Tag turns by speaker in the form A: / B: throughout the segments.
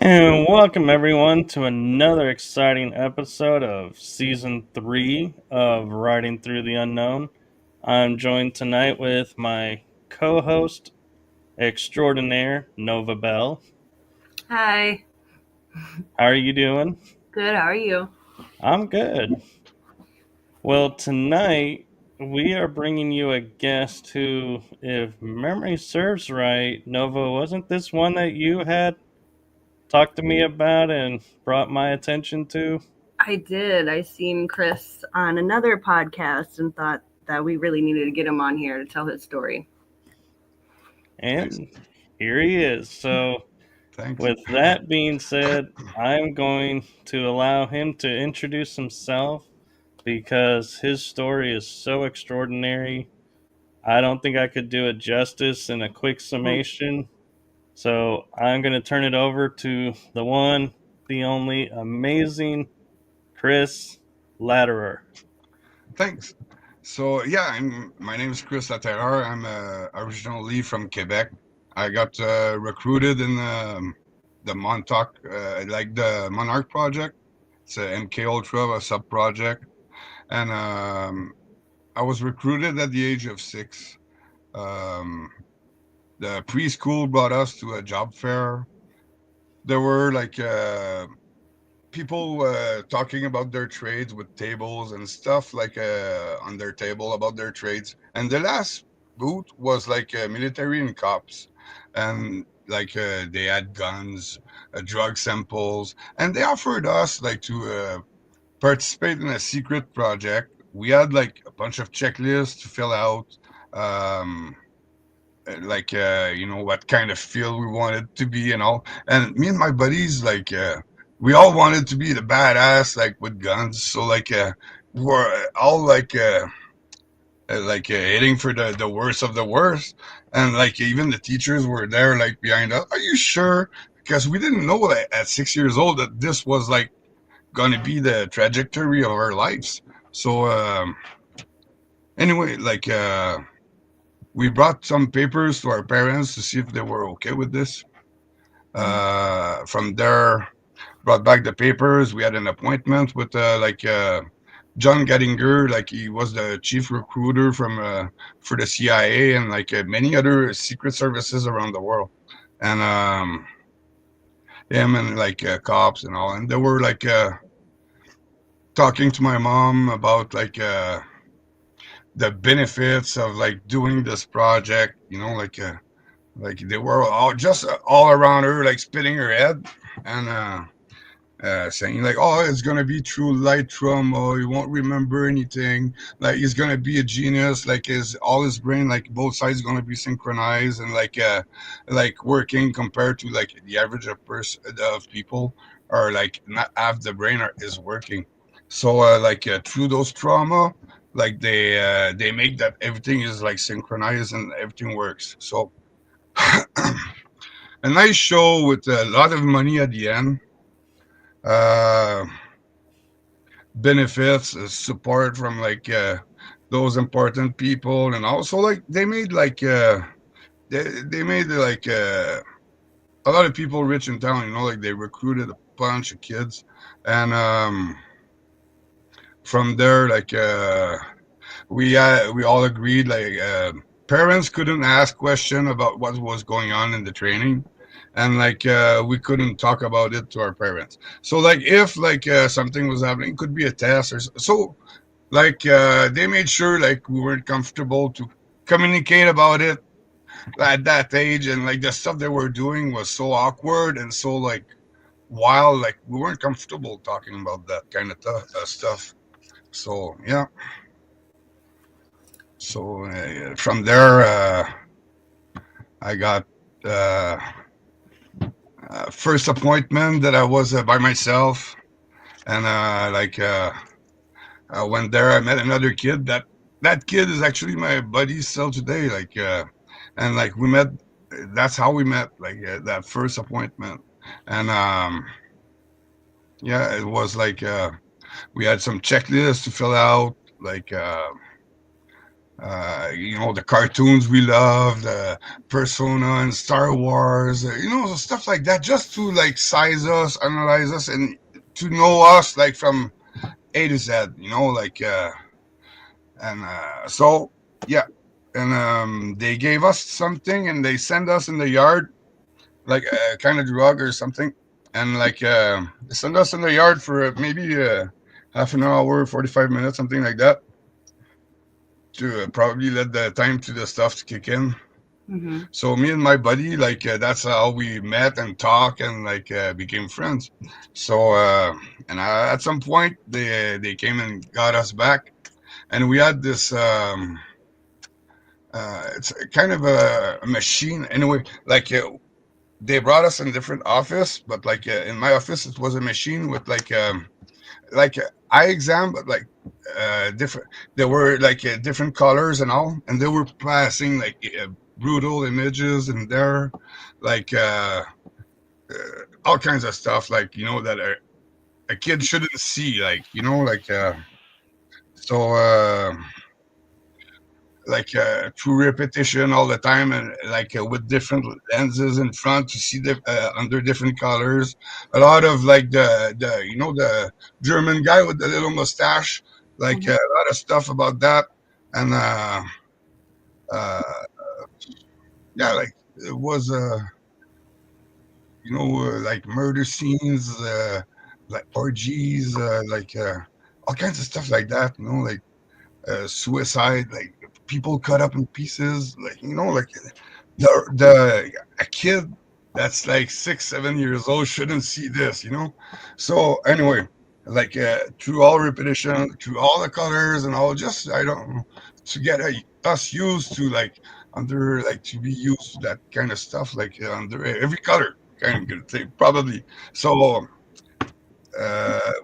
A: And welcome everyone to another exciting episode of season 3 of Riding Through the Unknown. I'm joined tonight with my co-host extraordinaire, Nova Bell.
B: Hi.
A: How are you doing?
B: Good. How are you?
A: I'm good. Well, tonight we are bringing you a guest who, if memory serves right, Nova, wasn't this one that you had talked to me about and brought my attention to?
B: I did. I seen Chris on another podcast and thought that we really needed to get him on here to tell his story.
C: Nice.
A: And here he is. So,
C: Thanks.
A: with that being said, I'm going to allow him to introduce himself because his story is so extraordinary. I don't think I could do it justice in a quick summation. So, I'm going to turn it over to the one, the only amazing Chris Laterreur.
C: Thanks. So yeah, my name is Chris Laterreur. I'm originally from Quebec. I got recruited in the Montauk, like the Monarch project. It's a MK Ultra, a sub project, and I was recruited at the age of 6. Um, the preschool brought us to a job fair. There were like people talking about their trades with tables and stuff like on their table about their trades. And the last booth was like military and cops, and like they had guns, drug samples, and they offered us like to participate in a secret project. We had like a bunch of checklists to fill out. Um, like what kind of field we wanted to be and all, and me and my buddies like we all wanted to be the badass like with guns, so like we were all hitting for the worst of the worst, and like even the teachers were there like behind us, are you sure, because we didn't know that at 6 years old that this was like gonna be the trajectory of our lives. So anyway, like we brought some papers to our parents to see if they were okay with this. From there, brought back the papers. We had an appointment with John Gattinger, like he was the chief recruiter from for the CIA and like many other secret services around the world, and him and like cops and all, and they were like talking to my mom about like the benefits of like doing this project, like they were all just all around her, like spitting her head and saying like, "Oh, it's gonna be true light trauma. You won't remember anything. Like he's gonna be a genius. Like his all his brain, like both sides, gonna be synchronized and like working compared to like the average of people are like not half the brain is working. So through those trauma." Like they make that everything is like synchronized and everything works. So a nice show with a lot of money at the end. Uh, benefits, support from like those important people, and also like they made like a lot of people rich in town. Like they recruited a bunch of kids, and from there like we all agreed like parents couldn't ask question about what was going on in the training, and like we couldn't talk about it to our parents. So like if like something was happening, it could be a test or so, like they made sure like we weren't comfortable to communicate about it at that age, and like the stuff they were doing was so awkward and so like wild, like we weren't comfortable talking about that kind of stuff. So yeah. So from there, I got uh, first appointment that I was by myself, and I went there. I met another kid. That kid is actually my buddy still today. Like, and like we met. That's how we met. Like that first appointment, and yeah, it was like we had some checklists to fill out. Like the cartoons we love, the Persona and Star Wars, stuff like that, just to like size us, analyze us, and to know us like from A to Z, and so yeah, and they gave us something, and they sent us in the yard, like a kind of drug or something, and like they sent us in the yard for maybe half an hour, 45 minutes, something like that, to probably let the time to the stuff to kick in.
B: Mm-hmm.
C: So me and my buddy, like that's how we met and talked and like became friends. So and at some point they came and got us back, and we had this. It's kind of a machine anyway. Like they brought us in different office, but like in my office it was a machine with like eye exam, but like different. There were like different colors and all, and they were passing like brutal images in there, like all kinds of stuff, like that a kid shouldn't see, like so. Like through repetition all the time, and like with different lenses in front to see under different colors. A lot of like the German guy with the little mustache, like
B: Mm-hmm.
C: a lot of stuff about that, and uh, yeah, like it was like murder scenes, like orgies, like all kinds of stuff like that. Like suicide, like people cut up in pieces, like like the a kid that's like 6 7 years old shouldn't see this. So anyway, like through all repetition, through all the colors and all, just I don't know, to get us used to like under like to be used to that kind of stuff, like under every color kind of good thing probably. So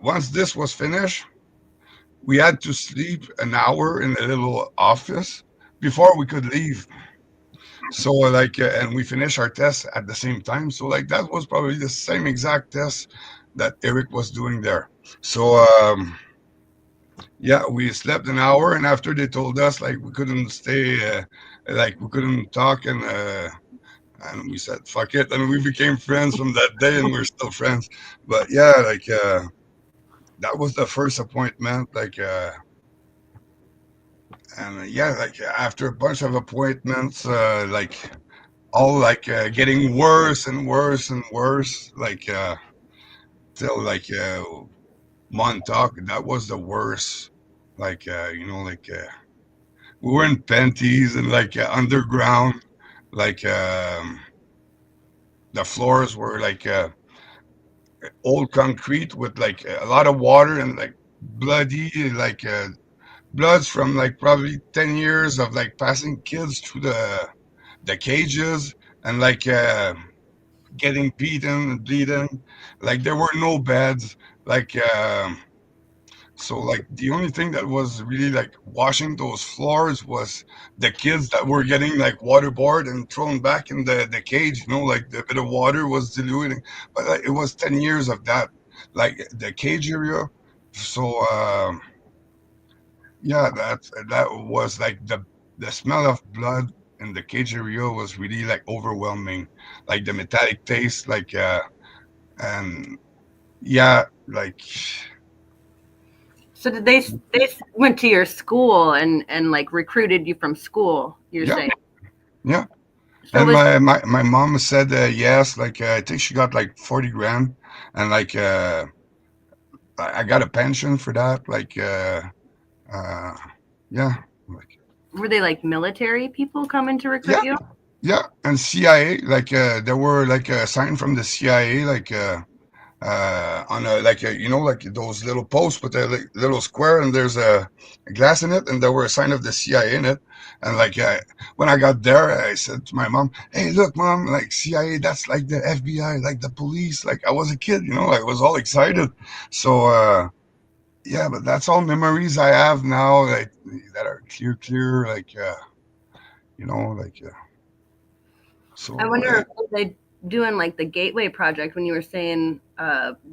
C: once this was finished, we had to sleep an hour in a little office before we could leave. So like, and we finished our test at the same time. So like that was probably the same exact test that Eric was doing there. So yeah, we slept an hour, and after they told us like we couldn't stay, like we couldn't talk, and we said fuck it, and we became friends from that day, and we're still friends. But yeah, like that was the first appointment, like. And yeah, like after a bunch of appointments, like all like getting worse and worse and worse, like till like Montauk, that was the worst. Like like we were in panties and like underground, like the floors were like old concrete with like a lot of water and like bloody, like bloods from like probably 10 years of like passing kids through the cages, and like getting beaten and bleeding. Like there were no beds. Like so like the only thing that was really like washing those floors was the kids that were getting like waterboard and thrown back in the cage. Like the bit of water was diluting, but like, it was 10 years of that, like the cage area. So yeah, that was like the smell of blood in the cage area was really like overwhelming, like the metallic taste, like and yeah, like
B: So did they went to your school and like recruited you from school? You're
C: yeah,
B: saying.
C: yeah.
B: So
C: And
B: was
C: my mom said yes, like I think she got like 40 grand, and like I got a pension for that, like uh yeah, like
B: were they like military people coming to recruit
C: yeah,
B: you?
C: yeah, and CIA, like there were like a sign from the CIA, like on a like like those little posts with a little square, and there's a glass in it, and there were a sign of the CIA in it. And like when I got there, I said to my mom, hey look mom, like CIA, that's like the FBI, like the police. Like I was a kid, I was all excited. So yeah, but that's all memories I have now, like that are clear, like like
B: I
C: so
B: wonder if they doing like the Gateway project when you were saying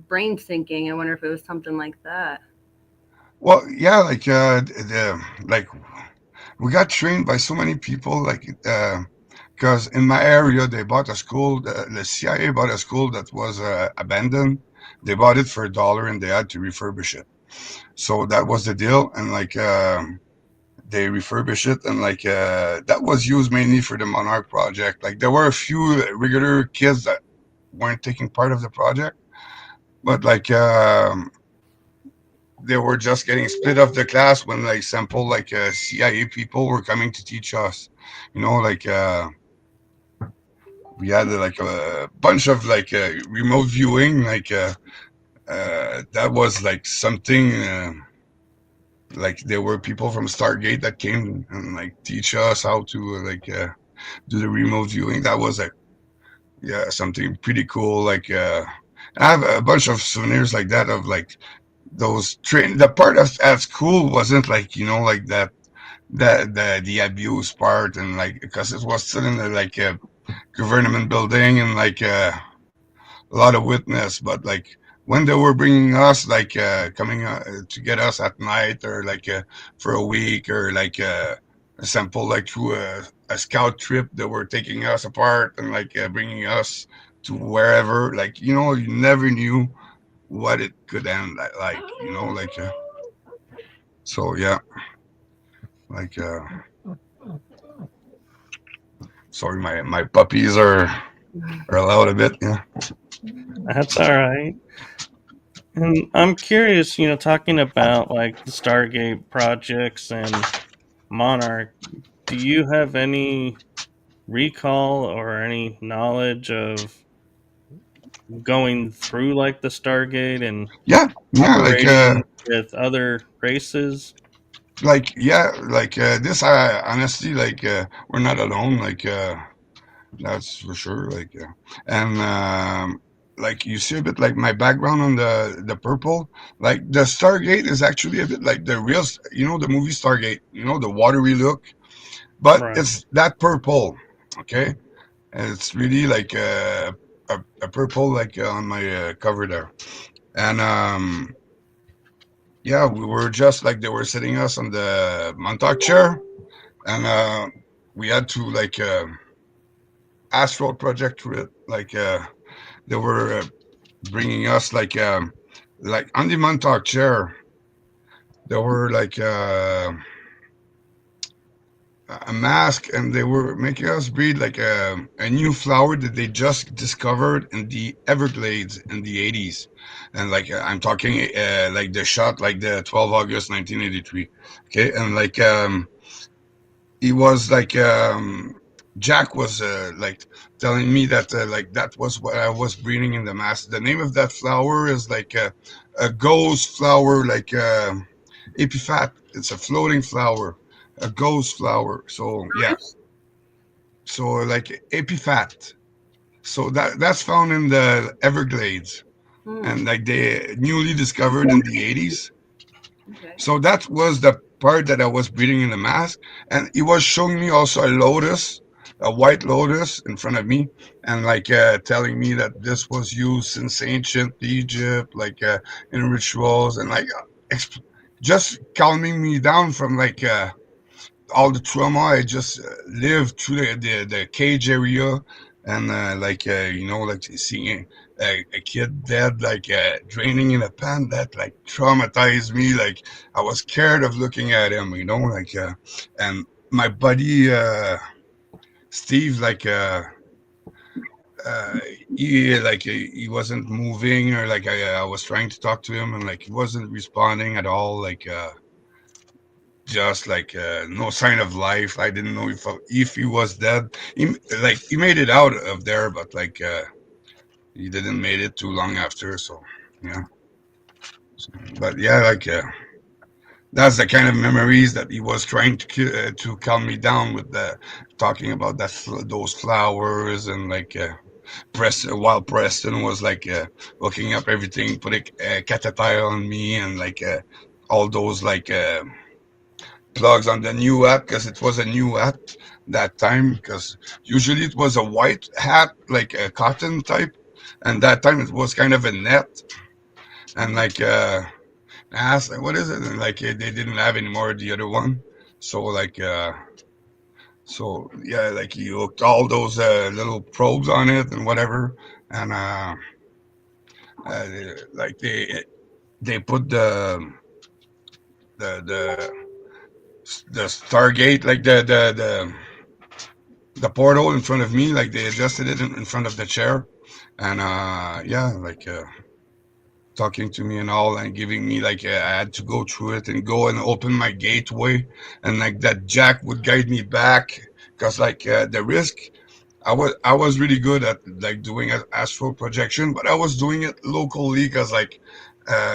B: brain syncing. I wonder if it was something like that.
C: well, yeah, like the like we got trained by so many people, like because in my area they bought a school. The CIA bought a school that was abandoned. They bought it for $1 and they had to refurbish it. So that was the deal, and like they refurbished it, and like that was used mainly for the Monarch project. Like there were a few regular kids that weren't taking part of the project, but like they were just getting split off the class when like sample like CIA people were coming to teach us. Like we had like a bunch of like remote viewing, like that was like something. Like there were people from Stargate that came and like teach us how to do the remote viewing. That was like yeah something pretty cool. Like I have a bunch of souvenirs like that of like those train. The part of at school wasn't like like the abuse part, and like because it was still in the like a government building and like a lot of witness, but like when they were bringing us like coming to get us at night or like for a week or like a sample like through a scout trip, they were taking us apart and like bringing us to wherever, like you never knew what it could end like like so yeah, like sorry, my puppies are loud a bit, yeah.
A: That's all right. And I'm curious, talking about like the Stargate projects and Monarch, do you have any recall or any knowledge of going through like the Stargate and
C: Yeah
A: operating with other races?
C: yeah, like this I honestly like we're not alone, like that's for sure, like and like you see a bit like my background on the purple, like the Stargate is actually a bit like the real the movie Stargate, the watery look, but
A: Right.
C: it's that purple, okay, and it's really like a purple like on my cover there, and yeah, we were just like they were sitting us on the Montauk chair, and we had to like astral project through it. Like they were bringing us like on the Montauk chair. There were like a mask, and they were making us breathe like a new flower that they just discovered in the Everglades in the 80s. And like I'm talking like the shot like the 12 August 1983. Okay, and like he was like Jack was like telling me that like that was what I was breathing in the mask. The name of that flower is like a ghost flower, like epiphat. It's a floating flower, a ghost flower. So yeah, so like epiphat. So that's found in the Everglades,
B: Hmm.
C: and like they newly discovered in the 80s.
B: Okay.
C: So that was the part that I was breathing in the mask, and he was showing me also a lotus, a white lotus in front of me, and like telling me that this was used since ancient Egypt, like in rituals, and like just calming me down from like all the trauma I just lived through the cage area, and like like seeing a kid dead, like draining in a pan, that like traumatized me. Like I was scared of looking at him, like and my buddy Steve, like uh, he wasn't moving, or like I was trying to talk to him, and like he wasn't responding at all, like just like no sign of life. I didn't know if he was dead. He made it out of there, but like he didn't made it too long after. So yeah, but yeah, like that's the kind of memories that he was trying to calm me down with the talking about those flowers, and like Preston, while Preston was like looking up everything, putting catheter on me, and like all those like plugs on the new app, because it was a new app that time, because usually it was a white hat, like a cotton type, and that time it was kind of a net, and like I asked like, what is it, and like they didn't have anymore the other one, So like so yeah, like he hooked all those little probes on it and whatever, and like they put the the Stargate, like the portal in front of me, like they adjusted it in front of the chair, and yeah, like talking to me and all, and giving me like I had to go through it and go and open my gateway, and like that Jack would guide me back, because like the risk. I was really good at like doing astral projection, but I was doing it locally because like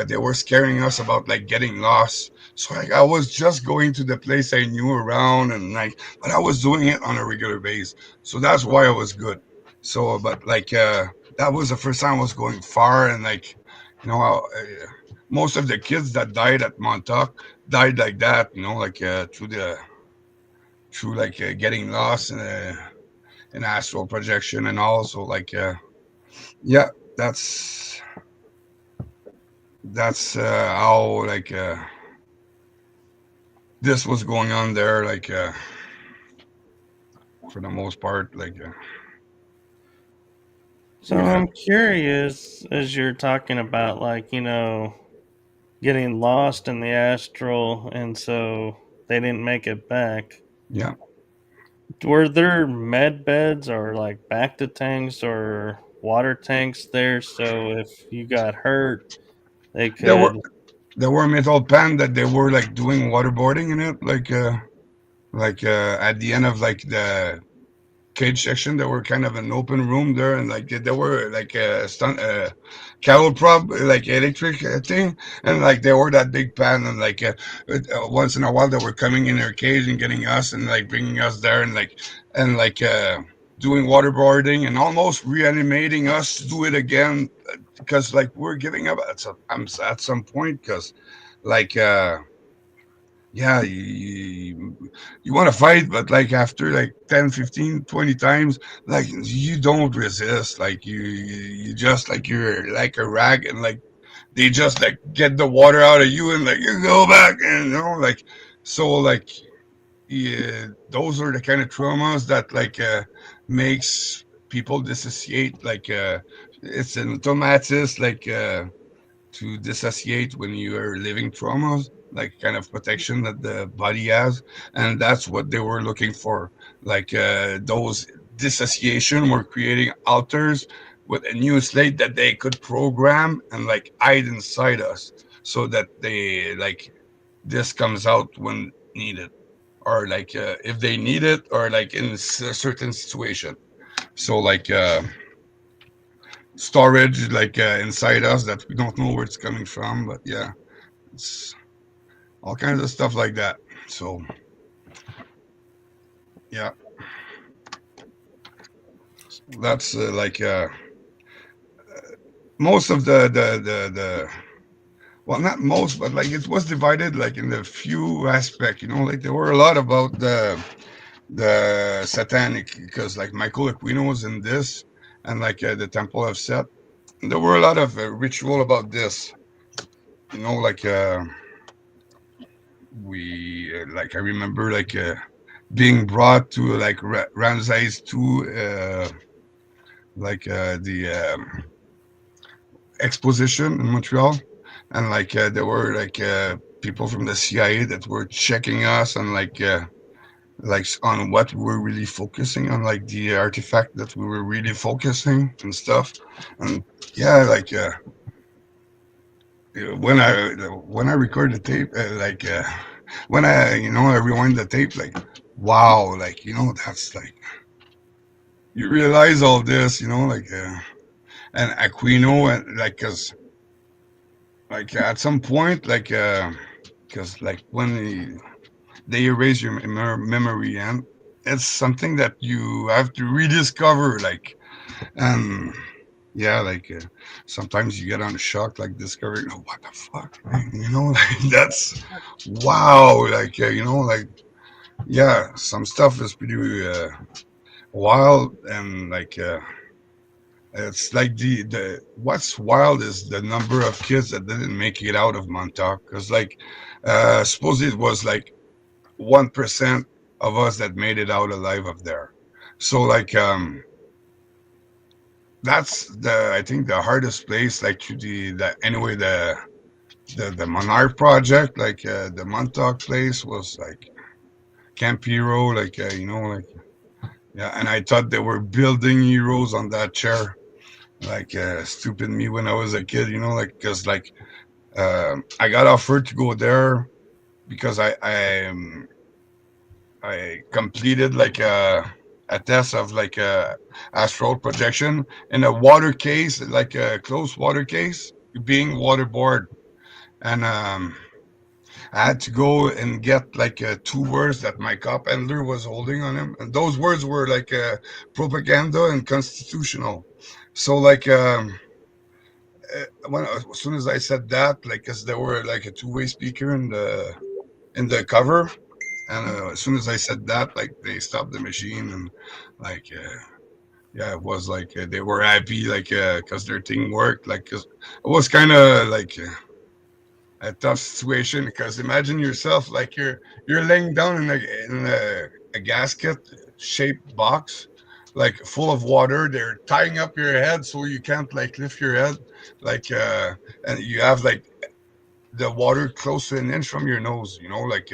C: they were scaring us about like getting lost. So like I was just going to the place I knew around, and like, but I was doing it on a regular basis. So that's why I was good. So but like that was the first time I was going far, and like most of the kids that died at Montauk died like that, like through like getting lost in astral projection, and also like yeah, that's how like this was going on there, like for the most part, like
A: So
C: yeah,
A: I'm curious, as you're talking about, like, getting lost in the astral, and so they didn't make it back.
C: yeah.
A: Were there med beds or like bacta tanks or water tanks there? So if you got hurt, they
C: there were
A: could.
C: there were metal pan that they were like doing waterboarding in it, like at the end of like the cage section. There were kind of an open room there, and like there were like cattle prop, like electric thing, and like there were that big pan, and like once in a while they were coming in their cage and getting us and like bringing us there, and like doing waterboarding and almost reanimating us to do it again, because like we're giving up at some point, because like yeah, you want to fight, but like after like 10, 15, 20 times, like you don't resist, like you just like you're like a rag, and like they just like get the water out of you, and like you go back, and like, so like yeah, those are the kind of traumas that like makes people dissociate, like it's an automatis, like to dissociate when you are living traumas, like kind of protection that the body has, and that's what they were looking for. Like those dissociation were creating alters with a new slate that they could program and like hide inside us, so that they like this comes out when needed, or like if they need it, or like in a certain situation. So like storage like inside us that we don't know where it's coming from, but yeah, it's all kinds of stuff like that. So yeah, that's like most of the well, not most, but like it was divided like in the few aspect, like there were a lot about the satanic, because like Michael Aquino was in this, and like the Temple of Set. There were a lot of ritual about this, like we like I remember like being brought to like Ramses II, like the exposition in Montreal, and like there were like people from the CIA that were checking us, and like on what we were really focusing on, like the artifact that we were really focusing and stuff, and yeah, like when I record the tape, like when I rewind the tape, like wow, like that's like you realize all this, like and Aquino, and like because like at some point, like because like when they erase your memory, and it's something that you have to rediscover, like, and yeah, like sometimes you get on a shock, like discovering, oh, what the fuck, man? Like that's wow, like like yeah, some stuff is pretty wild, and like it's like the what's wild is the number of kids that didn't make it out of Montauk, because like supposedly it was like 1% of us that made it out alive up there. So like that's the I think the hardest place, like to the anyway the Monarch project, like the Montauk place was like Camp Hero, like like yeah, and I thought they were building heroes on that chair, like stupid me when I was a kid, like because like I got offered to go there because I completed like a test of like a astral projection in a water case, like a closed water case, being waterboard, and I had to go and get like two words that my cop handler was holding on him, and those words were like propaganda and constitutional. So like when as soon as I said that, like, cause there were like a two-way speaker in the cover, and as soon as I said that, like they stopped the machine and like yeah, it was like they were happy, like cause their thing worked, like 'cause it was kind of like. A tough situation because imagine yourself like you're laying down in a gasket shaped box like full of water. They're tying up your head so you can't like lift your head, like and you have like the water close to an inch from your nose, like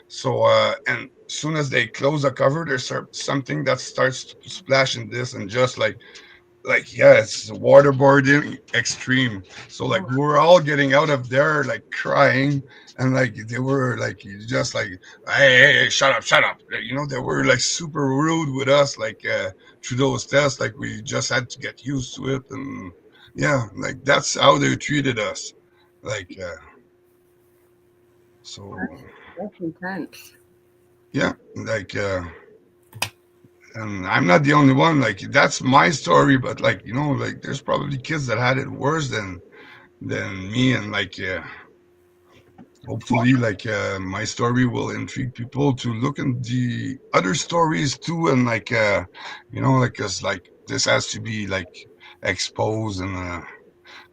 C: so and as soon as they close the cover there's something that starts to splash in this, and just like yeah, it's waterboarding extreme. So like
B: Oh,
C: we were all getting out of there like crying, and like they were like just like hey, shut up, they were like super rude with us, like through those tests, like we just had to get used to it. And yeah, like that's how they treated us, like so
B: that's intense.
C: yeah, like and I'm not the only one, like that's my story, but like like there's probably kids that had it worse than me, and like hopefully like my story will intrigue people to look at the other stories too, and like like cause like this has to be like exposed, and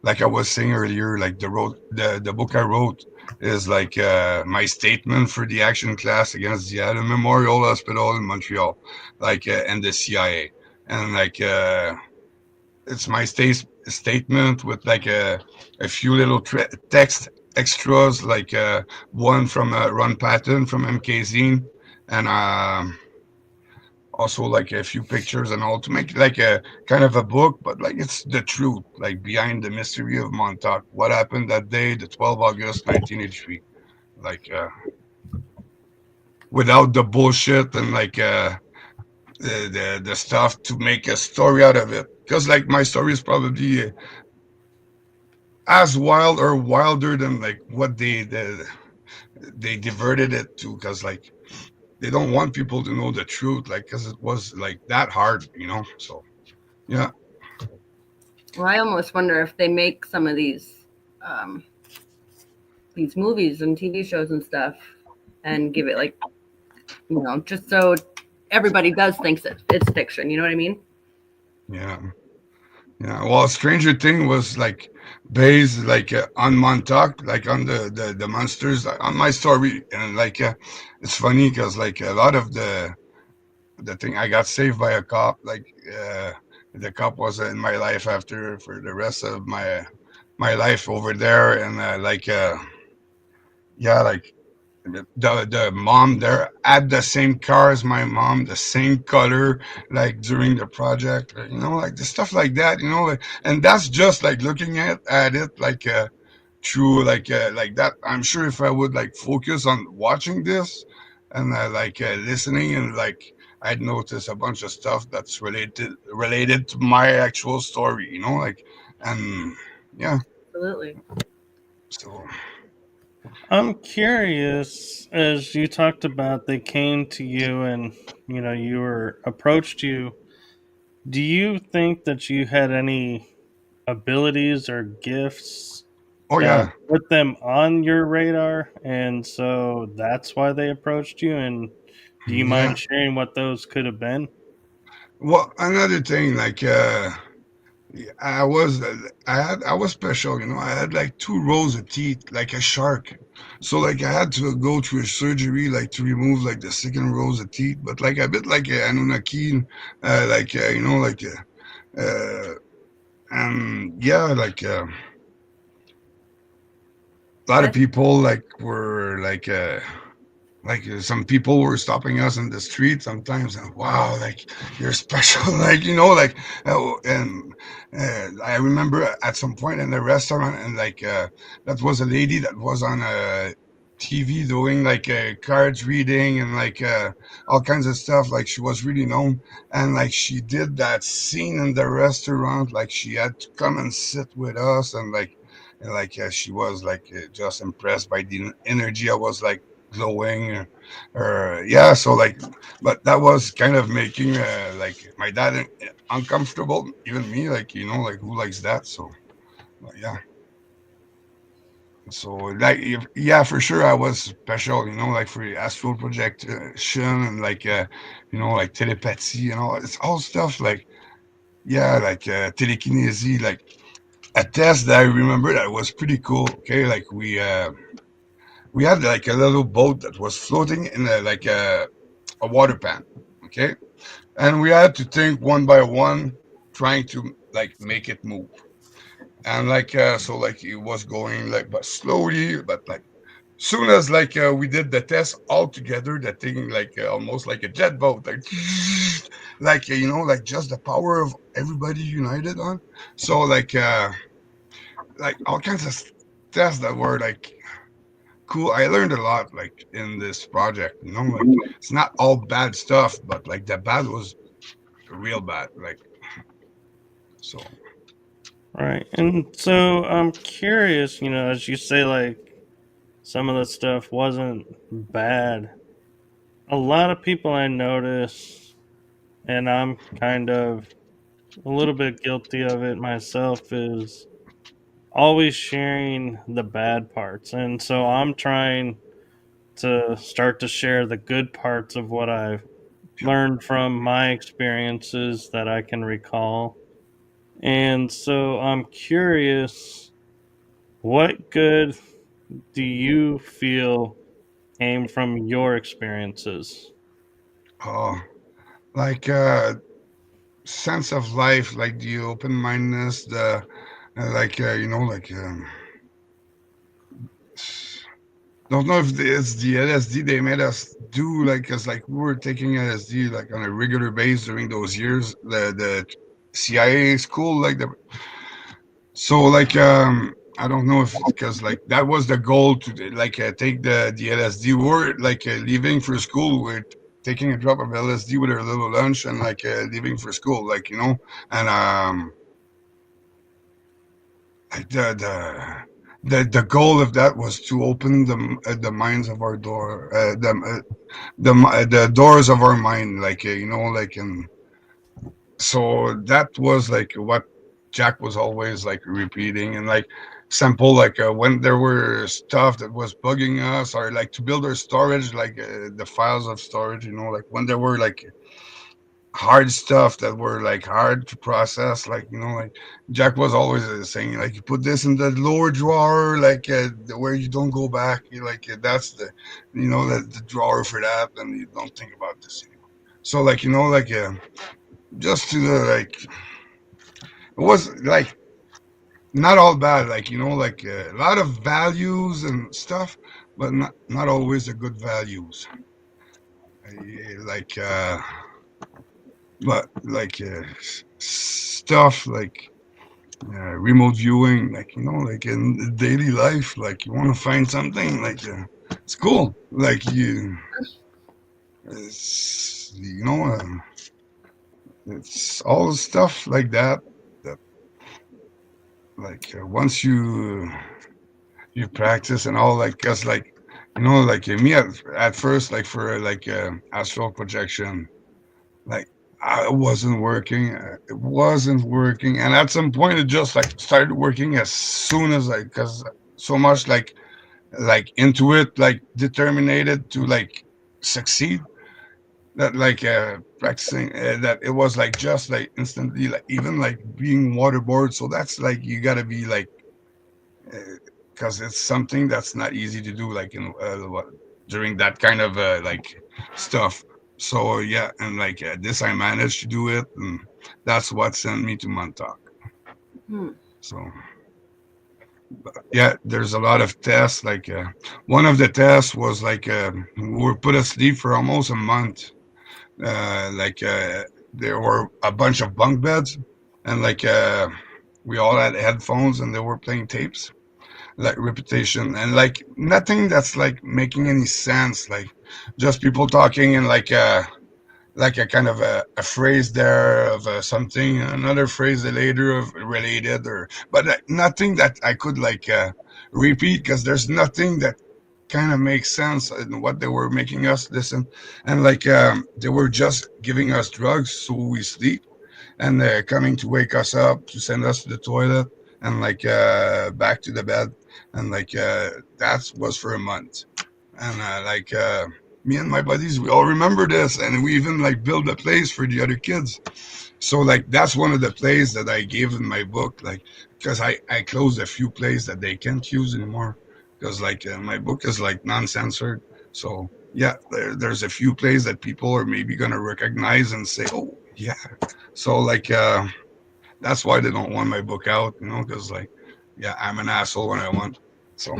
C: like I was saying earlier, like the book I wrote is like my statement for the action class against the Adam Memorial Hospital in Montreal, like and the CIA, and like it's my statement with like a few little text extras, like one from Ron Patton from MKZ, and also like a few pictures and all to make like a kind of a book, but like it's the truth, like behind the mystery of Montauk, what happened that day, the 12th August 1983, like without the bullshit and like the stuff to make a story out of it, because like my story is probably as wild or wilder than like what they diverted it to, because like they don't want people to know the truth, like because it was like that hard, so yeah.
B: Well, I almost wonder if they make some of these movies and TV shows and stuff, and give it like just so everybody does thinks it's fiction. You know what I mean?
C: Yeah, yeah, well, Stranger Thing was like based like on Montauk, like on the monsters, like, on my story, and like it's funny because like a lot of the thing, I got saved by a cop, like the cop was in my life after for the rest of my life over there, and like yeah, like the mom there had the same car as my mom, the same color, like during the project, like the stuff like that, like, and that's just like looking at it like through like that. I'm sure if I would like focus on watching this and like listening, and like I'd notice a bunch of stuff that's related to my actual story, like, and yeah,
B: Absolutely.
C: so
A: I'm curious, as you talked about, they came to you and you were approached you. Do you think that you had any abilities or gifts
C: oh
A: that
C: yeah.
A: put them on your radar, and so that's why they approached you? And do you
C: Yeah.
A: mind sharing what those could have been?
C: Well, another thing, like I was special, you know. I had like 2 rows of teeth, like a shark. So like I had to go through a surgery, like to remove like the second rows of teeth, but like a bit like a Anunnaki, you know, and yeah, a lot of
B: That's
C: people some people were stopping us in the street sometimes, and wow, like you're special, like you know, and I remember at some point in the restaurant, and that was a lady that was on a TV doing cards reading and all kinds of stuff. Like she was really known, and like she did that scene in the restaurant. Like she had to come and sit with us, and she was just impressed by the energy. I was like glowing or yeah, so like, but that was kind of making my dad uncomfortable, even me, like you know, like who likes that. So yeah, so yeah, for sure I was special, you know, like for the astral projection and you know, like telepathy and all, it's all stuff like yeah, telekinesis, like a test that I remember that was pretty cool. Okay, like we had like a little boat that was floating in a water pan. Okay, and we had to think one by one, trying to like make it move. And so like it was going like but slowly, but like soon as we did the test all together, that thing almost like a jet boat, like you know, like just the power of everybody united on. So like all kinds of tests that were like cool. I learned a lot like in this project, you know, like it's not all bad stuff, but like the bad was real bad, like so.
A: Right. And so I'm curious, you know, as you say, like some of the stuff wasn't bad. A lot of people I notice, and I'm kind of a little bit guilty of it myself, is always sharing the bad parts. And so I'm trying to start to share the good parts of what I've learned from my experiences that I can recall. And so I'm curious, what good do you feel came from your experiences?
C: Oh, like sense of life, like the open mindedness, the you know, don't know if it's the LSD they made us do, like, cause like we were taking LSD like on a regular basis during those years, the CIA school, so I don't know if because like that was the goal to take the LSD. We're leaving for school. We're taking a drop of LSD with our little lunch and leaving for school, like you know, and like the goal of that was to open the minds of our door, the doors of our mind, you know, and so that was like what Jack was always like repeating, and like sample when there were stuff that was bugging us, or like to build our storage, the files of storage, you know, like when there were like hard stuff that were like hard to process, like you know, like Jack was always saying like you put this in the lower drawer, where you don't go back, that's the, you know, the drawer for that, and you don't think about this anymore. So you know, just to it was like not all bad, you know, a lot of values and stuff, but not always the good values. Like but stuff remote viewing, you know, in daily life, you want to find something it's cool, it's, you know, it's all stuff like that, that once you practice and all, cause you know, me at first, for astral projection, like I wasn't working, it wasn't working, and at some point it just started working as soon as cause so much into it, determined to succeed, that like practicing that it was like just like instantly, like even like being waterboard. So that's like you got to be like, because it's something that's not easy to do like in during that kind of like stuff. So yeah, and like this I managed to do it, and that's what sent me to Montauk.
B: Hmm.
C: So yeah, there's a lot of tests. Like one of the tests was like we were put asleep for almost a month. Like there were a bunch of bunk beds, and like we all had headphones, and they were playing tapes, like reputation, and like nothing that's like making any sense. Like just people talking, and like a kind of a phrase there of something, another phrase later of related, or but nothing that I could like repeat, because there's nothing that kind of makes sense in what they were making us listen. And like they were just giving us drugs so we sleep, and they're coming to wake us up to send us to the toilet, and like back to the bed, and like that was for a month. And like me and my buddies, we all remember this, and we even like build a place for the other kids. So like that's one of the plays that I gave in my book, like because I closed a few plays that they can't use anymore, because like my book is like non-censored. So yeah, there's a few plays that people are maybe gonna recognize and say, oh yeah. So like that's why they don't want my book out, because like yeah, I'm an asshole when I want. So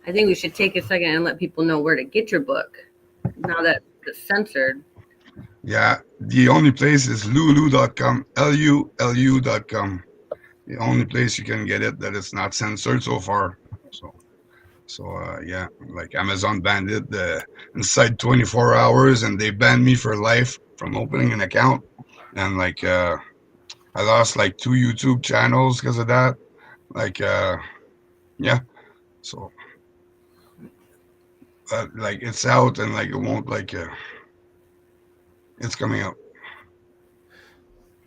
B: I think we should take a second and let people know where to get your book now that it's censored.
C: yeah, the only place is lulu.com, lulu.com. The only place you can get it that it's not censored so far. So yeah, like Amazon banned it inside 24 hours, and they banned me for life from opening an account. And like I lost like 2 YouTube channels because of that. Like yeah, so like it's out, and like it won't like it's coming out.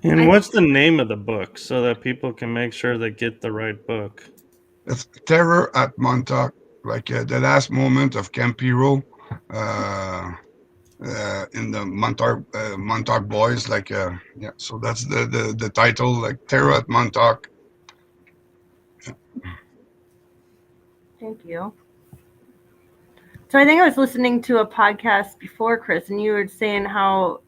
A: And what's the name of the book so that people can make sure they get the right book?
C: It's Terror at Montauk, like the last moment of Camp Hero. Uh, in the Montauk Boys, like yeah. So that's the title, like Terror at Montauk.
B: Thank you. So I think I was listening to a podcast before, Chris, and you were saying how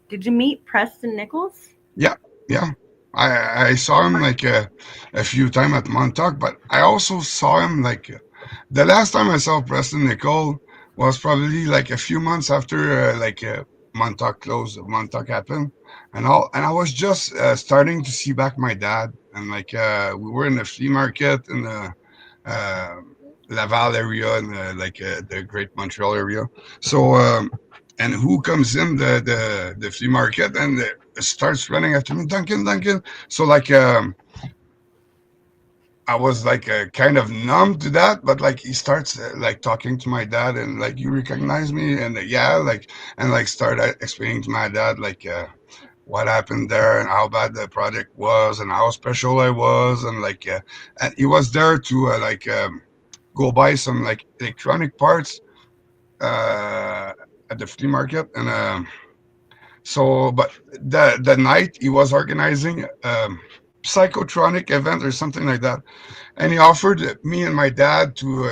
B: did you meet Preston Nichols?
C: Yeah, yeah. I saw him like a few times at Montauk, but I also saw him like the last time I saw Preston Nicole was probably like a few months after Montauk closed, Montauk happened, and I was just starting to see back my dad, and like we were in the flea market in the uh, Laval area, and the Great Montreal area. So and who comes in the flea market, and starts running after me, Duncan, Duncan. So like I was like kind of numb to that, but like he starts like talking to my dad, and like, you recognize me, and yeah, like, and like start explaining to my dad like what happened there, and how bad the project was, and how special I was, and like and he was there to go buy some like electronic parts uh, at the flea market, and so but the night he was organizing psychotronic event or something like that, and he offered me and my dad to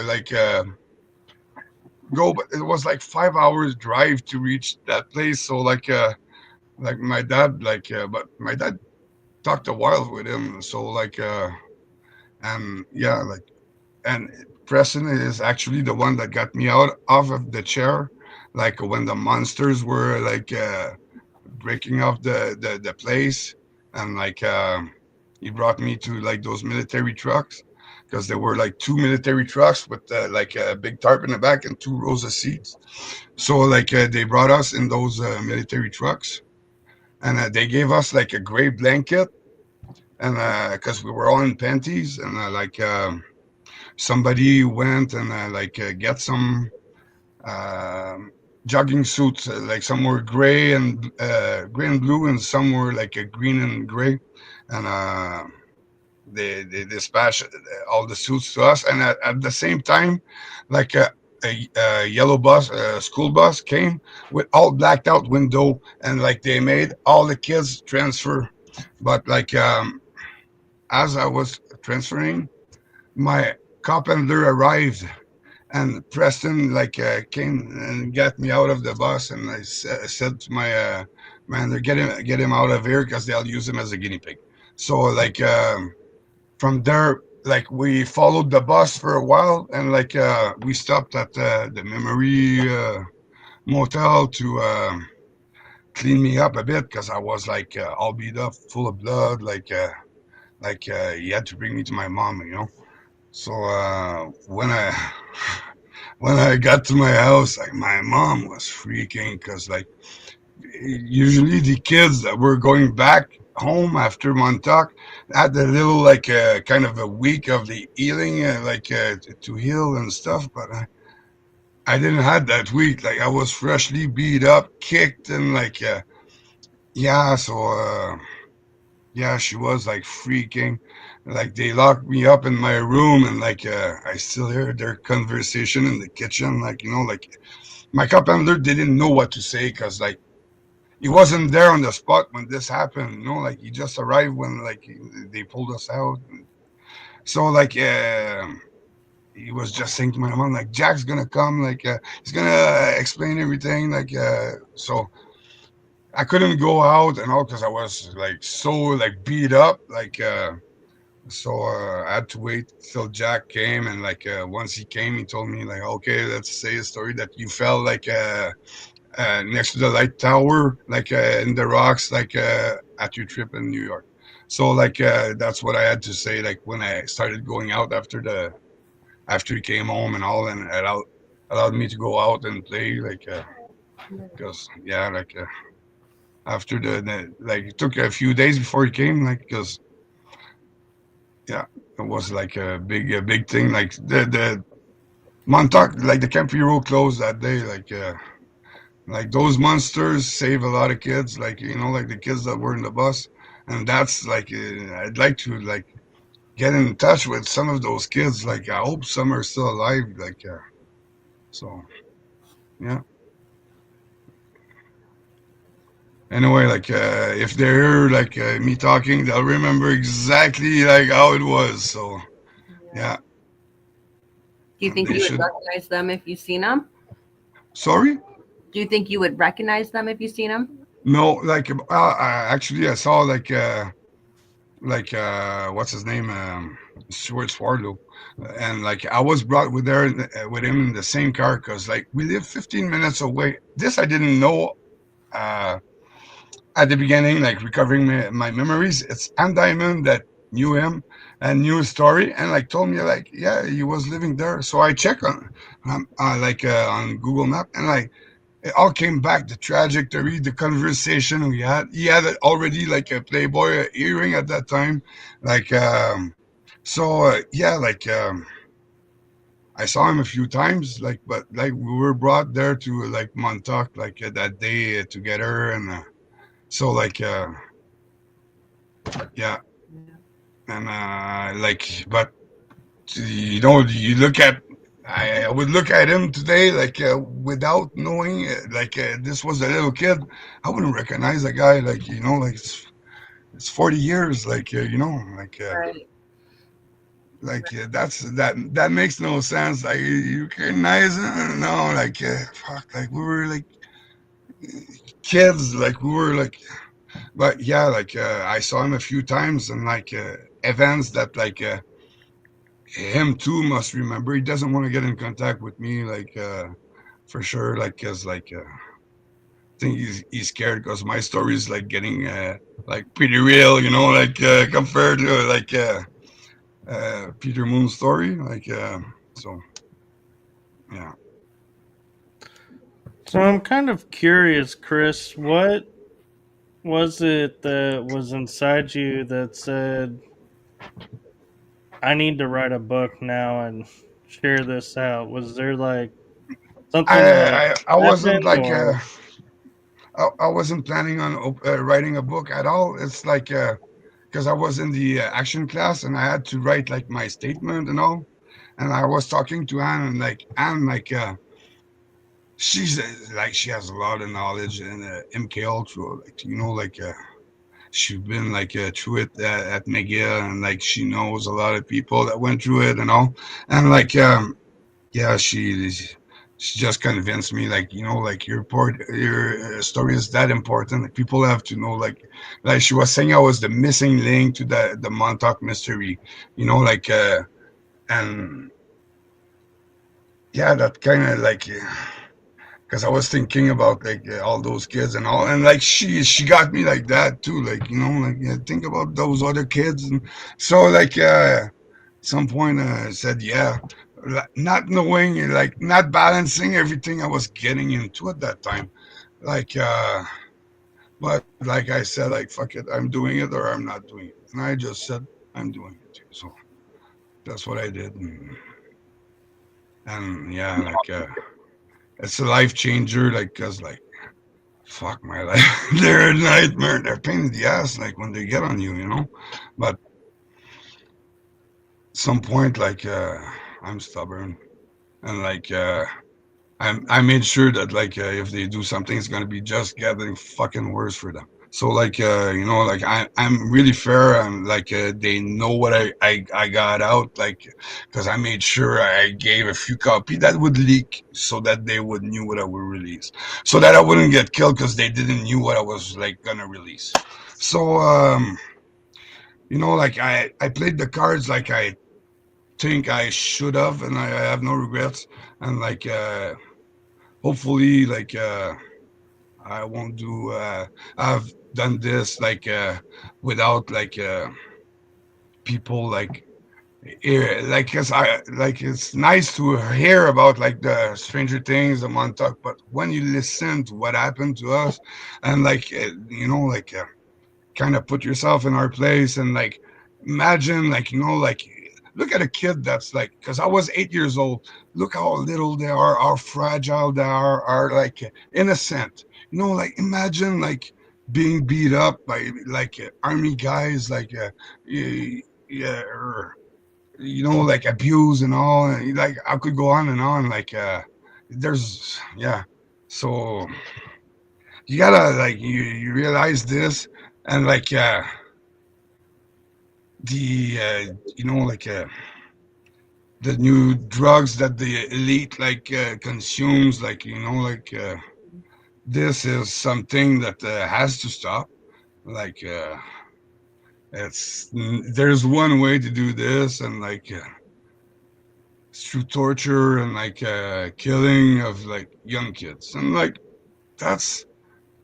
C: go, but it was like 5 hours drive to reach that place. So like my dad but my dad talked a while with him, so like and yeah, like, and Preston is actually the one that got me out off of the chair, like when the monsters were like breaking off the place, and like he brought me to like those military trucks, because there were like two military trucks with like a big tarp in the back and two rows of seats. So like they brought us in those military trucks, and they gave us like a gray blanket, and because we were all in panties, and somebody went and get some um, jogging suits, like some were gray and blue, and some were like a green and gray, and they dispatched all the suits to us, and at the same time, like a yellow bus, a school bus came with all blacked out window, and like they made all the kids transfer. But like as I was transferring, my carpenter arrived, and Preston like came and got me out of the bus, and said to my man, get him out of here because they'll use him as a guinea pig. So like from there, like we followed the bus for a while, and like we stopped at the memory motel to clean me up a bit because I was like all beat up, full of blood, like he had to bring me to my mom, you know. So when I got to my house, like my mom was freaking because like usually the kids that were going back home after Montauk had a little like kind of a week of the healing, to heal and stuff, but I didn't have that week. Like I was freshly beat up, kicked, and like yeah, so yeah, she was like freaking. Like they locked me up in my room, and like I still hear their conversation in the kitchen. Like you know, like my cup handler didn't know what to say because like he wasn't there on the spot when this happened. You know, like he just arrived when like they pulled us out. So like he was just saying to my mom like Jack's gonna come, like he's gonna explain everything. Like so I couldn't go out and all because I was like so like beat up. Like so I had to wait till Jack came, and like once he came, he told me like, okay, let's say a story that you felt like next to the light tower, like in the rocks, like at your trip in New York. So like that's what I had to say. Like when I started going out after he came home and all, and it allowed me to go out and play, like because yeah, like after the like it took a few days before he came, like because yeah, it was like a big thing. Like the Montauk, like the Camp Hero closed that day, like those monsters save a lot of kids, like you know, like the kids that were in the bus, and that's like I'd like to like get in touch with some of those kids. Like I hope some are still alive. Like so, yeah. Anyway, like if they hear like me talking, they'll remember exactly like how it was. So yeah,
B: Do you think
C: they
B: you would
C: should.
B: recognize them if you seen them?
C: Sorry.
B: Do you think you would recognize them if you seen them?
C: No, like actually, I saw like what's his name, Stuart Swardlow, and like I was brought with there with him in the same car because like we live 15 minutes away. This I didn't know uh, at the beginning, like recovering my memories. It's Ann Diamond that knew him and knew his story, and like told me like yeah he was living there. So I check on on Google Map, and like it all came back, the trajectory, the conversation we had. He had already like a Playboy earring at that time, like so yeah, like I saw him a few times, like but like we were brought there to like Montauk like that day together, and so like yeah, and like but you know you look at I would look at him today, like without knowing, like this was a little kid. I wouldn't recognize a guy, like you know, like it's 40 years, like you know,
B: Right.
C: that's that makes no sense. Like you recognize him? No, like fuck, like we were like kids, like we were like, but yeah, like I saw him a few times, and like events that like. Him too must remember. He doesn't want to get in contact with me, like for sure, like because like I think he's scared because my story is like getting like pretty real, you know, like compared to like Peter Moon's story, like so yeah.
A: So I'm kind of curious, Chris, what was it that was inside you that said, I need to write a book now and share this out? Was there like something that
C: I wasn't
A: happened
C: like
A: or
C: I wasn't planning on writing a book at all. It's like because I was in the action class and I had to write like my statement and all. And I was talking to Anne, and she's she has a lot of knowledge in MK Ultra, she's been through it at McGill, and she knows a lot of people that went through it and all, and yeah, she just convinced me, your story is that important. Like, people have to know, she was saying I was the missing link to the Montauk mystery, and yeah, that kind of because I was thinking about all those kids and all, and she got me like that too, yeah, think about those other kids, and so some point I said, yeah, not knowing, not balancing everything I was getting into at that time, like but like I said, fuck it, I'm doing it or I'm not doing it, and I just said I'm doing it, so that's what I did, and yeah, it's a life changer, because fuck my life. They're a nightmare. They're a pain in the ass, when they get on you. But some point, I'm stubborn, and I made sure that if they do something, it's gonna be just getting fucking worse for them. So I'm really fair, and they know what I got out, because I made sure I gave a few copy that would leak, so that they would knew what I would release, so that I wouldn't get killed because they didn't knew what I was gonna release. So I played the cards like I think I should have, and I have no regrets, and hopefully I won't do. I've done this without people cause I it's nice to hear about the Stranger Things, the Montauk, but when you listen to what happened to us, and kind of put yourself in our place, and imagine look at a kid that's because I was 8 years old, look how little they are, how fragile they are innocent, imagine being beat up by army guys, yeah, or abuse and all, and I could go on and on, there's yeah, so you gotta you realize this, and the the new drugs that the elite consumes, this is something that has to stop, like it's there's one way to do this, and it's through torture and killing of young kids, and that's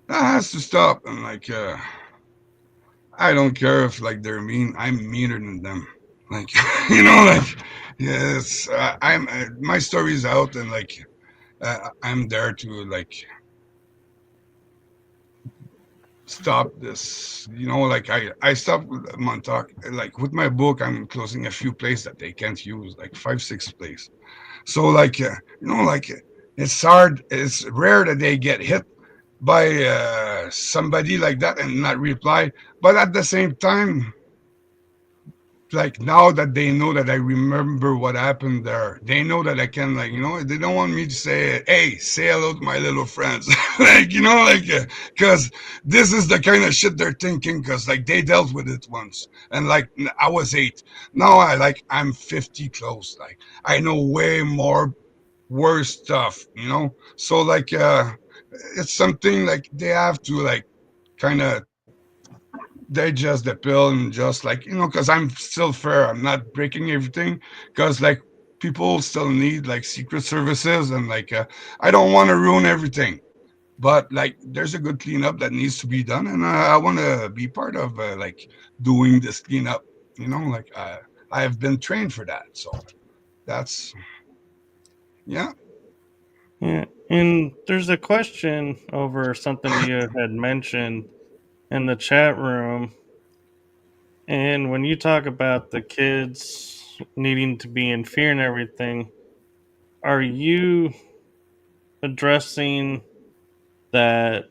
C: that has to stop, and I don't care if they're mean. I'm meaner than them. Like yes, I'm. My story's out, and I'm there to stop this. I stopped with Montauk. With my book, I'm closing a few places that they can't use, 5, 6 places. So it's hard. It's rare that they get hit by somebody like that and not reply. But at the same time, now that they know that I remember what happened there, they know that I can, they don't want me to say, hey, say hello to my little friends, because this is the kind of shit they're thinking, because they dealt with it once, and I was 8, now I'm 50 close, I know way more worse stuff, so it's something they have to kind of digest the pill, and just because I'm still fair, I'm not breaking everything, because people still need secret services, and I don't want to ruin everything, but there's a good cleanup that needs to be done, and I want to be part of doing this cleanup, I have been trained for that, so that's yeah.
A: Yeah, and there's a question over something you had mentioned in the chat room. And when you talk about the kids needing to be in fear and everything, are you addressing that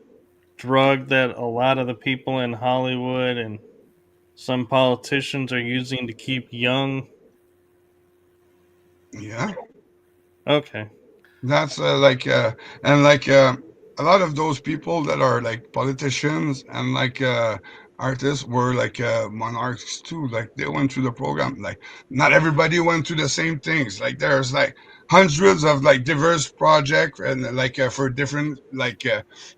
A: drug that a lot of the people in Hollywood and some politicians are using to keep young
C: Yeah,
A: Okay.
C: that's and a lot of those people that are like politicians and artists were monarchs too. Like they went through the program. Like not everybody went through the same things. Like there's like hundreds of like diverse projects and for different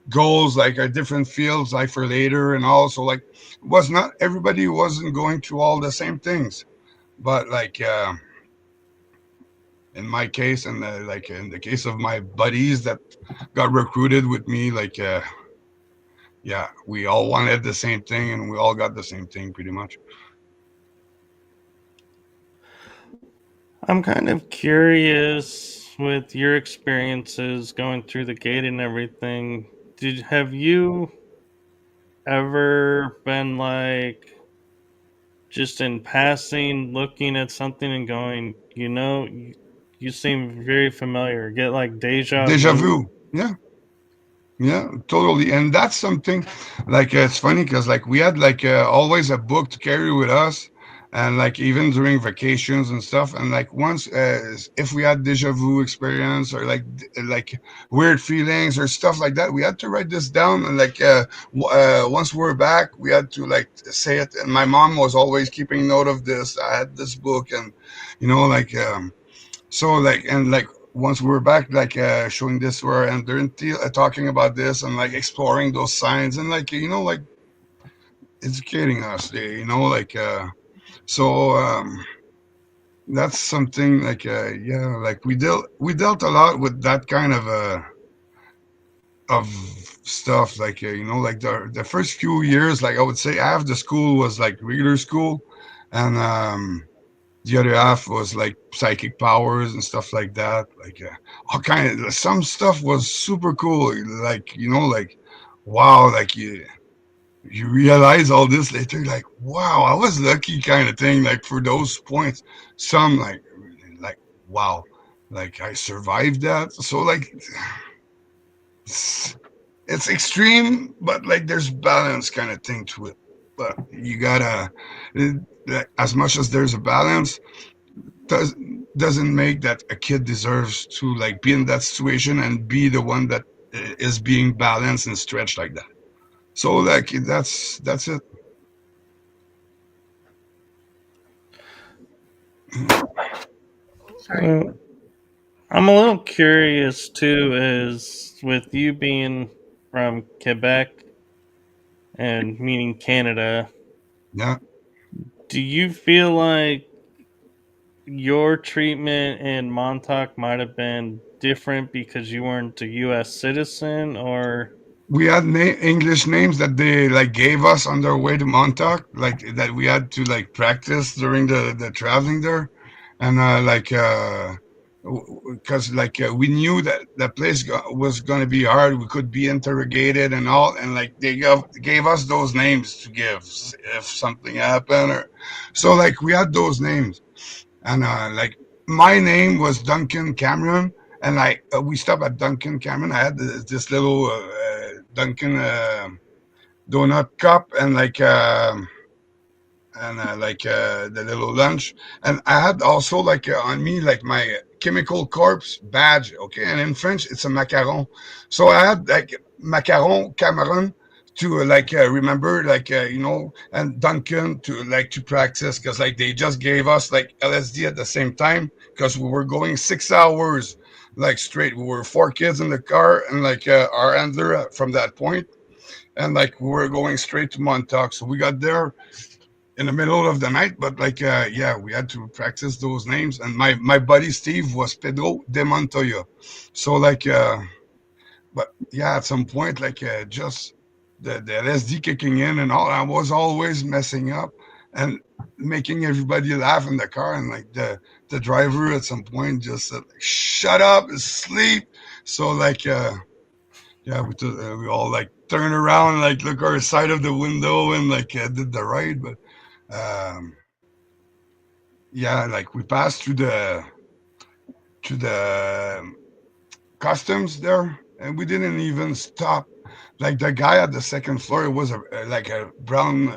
C: goals, different fields, like for later and also like was not everybody wasn't going through all the same things, but in my case and in the case of my buddies that got recruited with me yeah, we all wanted the same thing and we all got the same thing pretty much.
A: I'm kind of curious with your experiences going through the gate and everything. Have you ever been like just in passing looking at something and going, you seem very familiar, get like deja
C: Deja
A: vu?
C: vu. Yeah. Yeah, totally. And that's something it's funny because we had always a book to carry with us, and even during vacations and stuff. And once, if we had deja vu experience or weird feelings or stuff like that, we had to write this down. And once we're back, we had to say it. And my mom was always keeping note of this. I had this book, and you know, like so and once we were back showing this to her and they're talking about this and exploring those signs and educating us so that's something yeah, we dealt a lot with that kind of stuff the first few years. I would say half the school was regular school, and the other half was psychic powers and stuff like that. All kind of some stuff was super cool. Wow, you realize all this later. Wow, I was lucky, kind of thing. For those points, some wow, I survived that. So it's, it's extreme, but there's balance kind of thing to it. But you gotta, as much as there's a balance, does doesn't make that a kid deserves to be in that situation and be the one that is being balanced and stretched like that. So that's it.
B: Sorry.
A: I'm a little curious too, is with you being from Quebec and meaning Canada,
C: Yeah,
A: do you feel like your treatment in Montauk might have been different because you weren't a U.S. citizen, or
C: we had English names that they gave us on their way to Montauk, that we had to practice during the traveling there, and because we knew that the place was going to be hard. We could be interrogated and all, and they gave us those names to give if something happened, or so we had those names. And my name was Duncan Cameron, and we stopped at Duncan Cameron. I had this little Duncan donut cup and the little lunch, and I had also on me my chemical corpse badge. Okay, and in French it's a macaron, so I had macaron Cameron to remember and Duncan to to practice, because they just gave us LSD at the same time, because we were going 6 hours straight. We were four kids in the car, and our handler from that point, and we were going straight to Montauk. So we got there in the middle of the night, but yeah, we had to practice those names. And my buddy Steve was Pedro de Montoya. So but yeah, at some point just the LSD kicking in and all, I was always messing up and making everybody laugh in the car, and the driver at some point just said shut up, sleep. So yeah, we all turn around and look our side of the window and did the ride. But um yeah, we passed to the customs there, and we didn't even stop. like the guy at the second floor, it was like a brown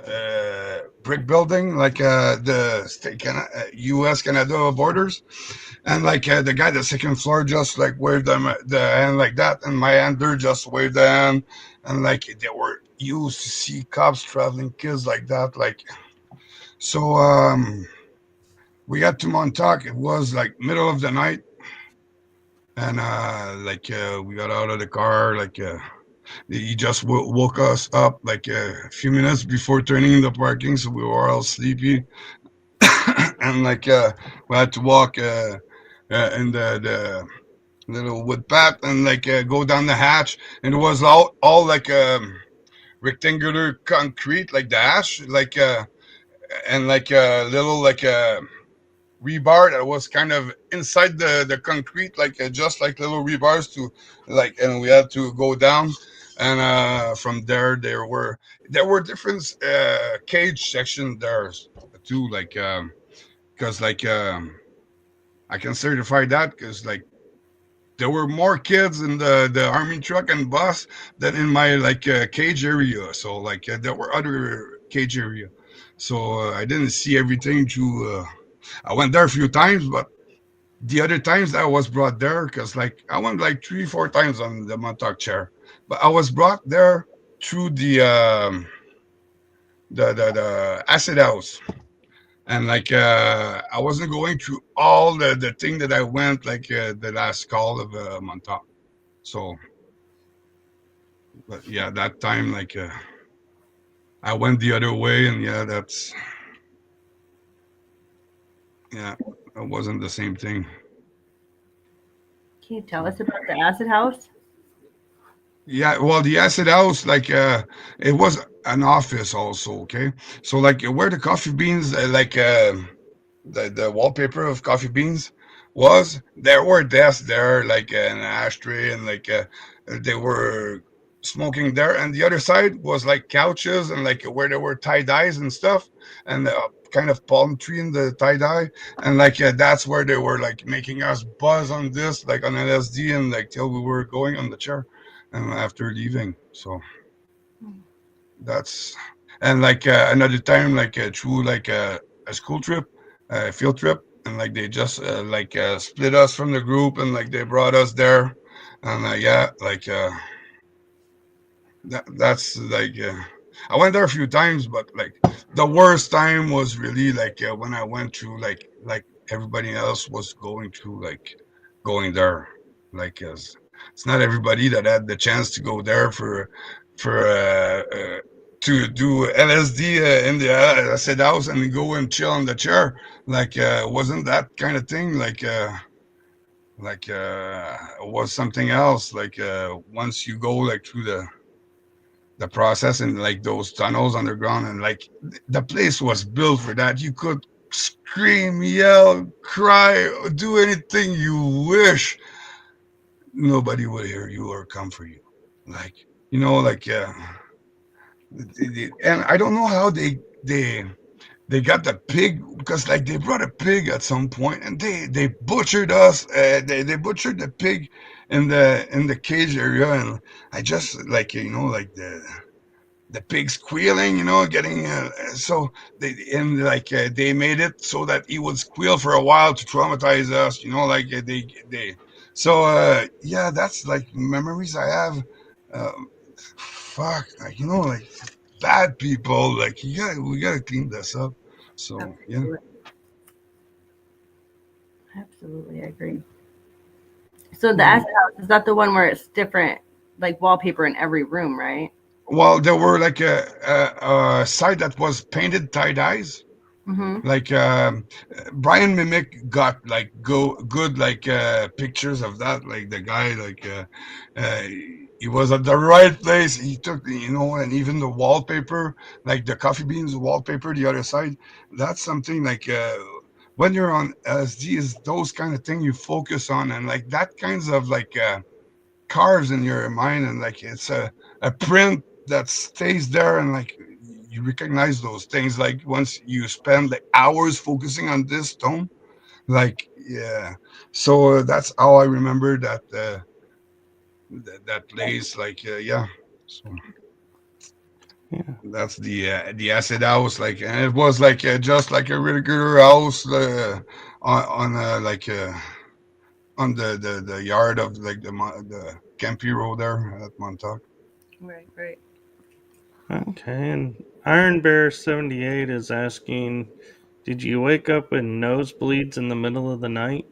C: brick building, like the U.S. Canada borders, and like the guy at the second floor just like waved them the hand like that, and my handler just waved the hand, and like they were used to see cops traveling kids like that, like so. We got to Montauk. It was like middle of the night, and we got out of the car like. He just woke us up like a few minutes before turning in the parking, so we were all sleepy, and we had to walk in the little wood path and go down the hatch, and it was all like rectangular concrete, like the ash, and like a little rebar that was kind of inside the concrete, just like little rebars to and we had to go down, and from there there were different cage sections there too, because I can certify that because there were more kids in the army truck and bus than in my cage area, so there were other cage area, so I didn't see everything through. I went there a few times, but the other times I was brought there, because I went like 3 4 times on the Montauk chair, but I was brought there through the acid house, and I wasn't going through all the thing that I went the last call of Montauk. So, but yeah, that time I went the other way, and yeah, yeah, it wasn't the same thing.
B: Can you tell us about the acid house?
C: Yeah, well, the acid house, it was an office also. Okay, so where the coffee beans, the wallpaper of coffee beans was, there were desks there, an ashtray, and they were smoking there, and the other side was like couches, and where there were tie dyes and stuff, and kind of palm tree in the tie dye, and that's where they were making us buzz on this, on LSD, and till we were going on the chair, and after leaving. So that's, and another time, through a school trip, a field trip, and they just split us from the group, and they brought us there, and yeah, that's I went there a few times, but the worst time was really when I went through everybody else was going through, going there, it's not everybody that had the chance to go there for to do LSD in the acid house and go and chill on the chair. Wasn't that kind of thing. It was something else. Once you go through the process and those tunnels underground, and the place was built for that. You could scream, yell, cry, do anything you wish. Nobody would hear you or come for you. Like you know, and I don't know how they got the pig, because they brought a pig at some point, and they butchered us. They butchered the pig in the cage area, and I just the pig squealing, getting so they made it so that he would squeal for a while to traumatize us, they so yeah, that's memories I have. Fuck, bad people, we gotta clean this up. So yeah.
B: Absolutely. Absolutely, I agree. So the acid house is that the one where it's different, like wallpaper in every room, right?
C: Well, there were a side that was painted tie dyes.
B: Mm-hmm.
C: Brian Mimic got good pictures of that. The guy uh, he was at the right place. He took and even the wallpaper, the coffee beans wallpaper, the other side. That's something when you're on LSD, is those kind of thing you focus on, and that kinds of carves in your mind, and it's a print that stays there, and you recognize those things once you spend hours focusing on this stone, yeah. So that's how I remember that that place, yeah. So
A: Yeah.
C: that's the acid house, like, and it was like just like a regular house on on the yard of like the Campy Road there at Montauk.
B: Right, right.
A: Okay. And Iron Bear 78 is asking, did you wake up with nosebleeds in the middle of the night?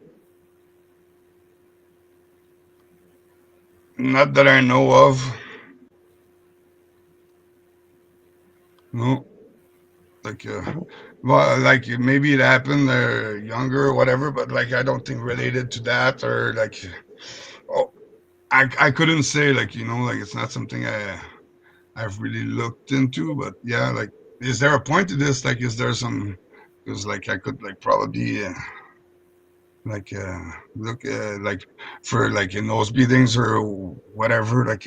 C: Not that I know of. No, like well, like maybe it happened younger or whatever, but like I don't think related to that or like oh I couldn't say like like it's not something I've really looked into, but yeah, like is there a point to this? Like is there some because like I could like probably like look like for like in those beatings or whatever like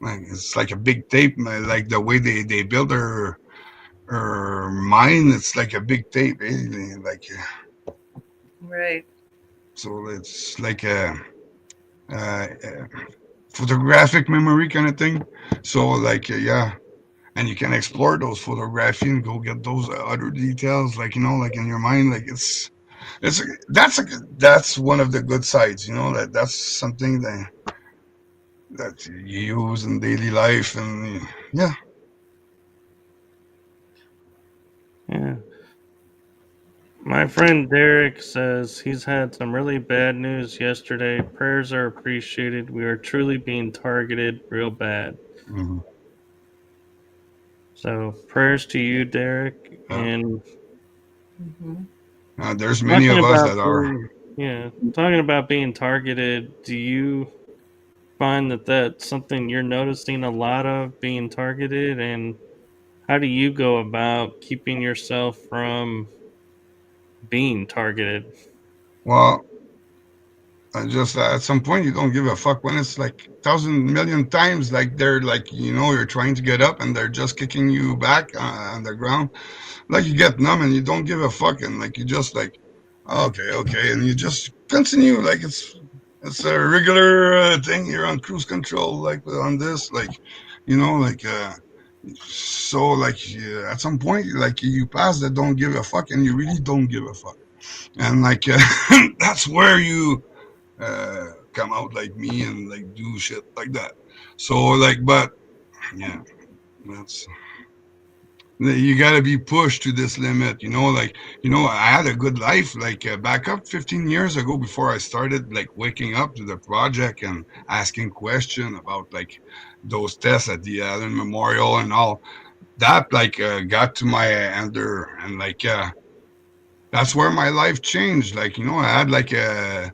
C: it's like a big tape like the way they build their mine, it's like a big tape like
B: Right.
C: so it's like a photographic memory kind of thing, so like yeah, and you can explore those photography and go get those other details like like in your mind, like it's that's one of the good sides, that's something that you use in daily life, and yeah.
A: Yeah. My friend Derek says he's had some really bad news yesterday. Prayers are appreciated. We are truly being targeted real bad.
C: Mhm.
A: So prayers to you, Derek.
C: Yeah.
A: And
B: Mm-hmm.
C: There's many
A: talking
C: of us
A: about
C: that are.
A: being, yeah, talking about being targeted, do you find that that's something you're noticing a lot of being targeted? And how do you go about keeping yourself from being targeted?
C: Well, just at some point you don't give a fuck when it's like thousand million times like they're like you're trying to get up and they're just kicking you back on the ground, like you get numb and you don't give a fuck, and like you just like okay, okay, and you just continue like it's a regular thing. You're on cruise control like on this, like like so like at some point like you pass that don't give a fuck and you really don't give a fuck, and like that's where you come out like me and like do shit like that. So like, but yeah, that's you got to be pushed to this limit, like I had a good life like back up 15 years ago before I started like waking up to the project and asking question about like those tests at the Allen Memorial and all that, like got to my under, and like that's where my life changed. Like I had like a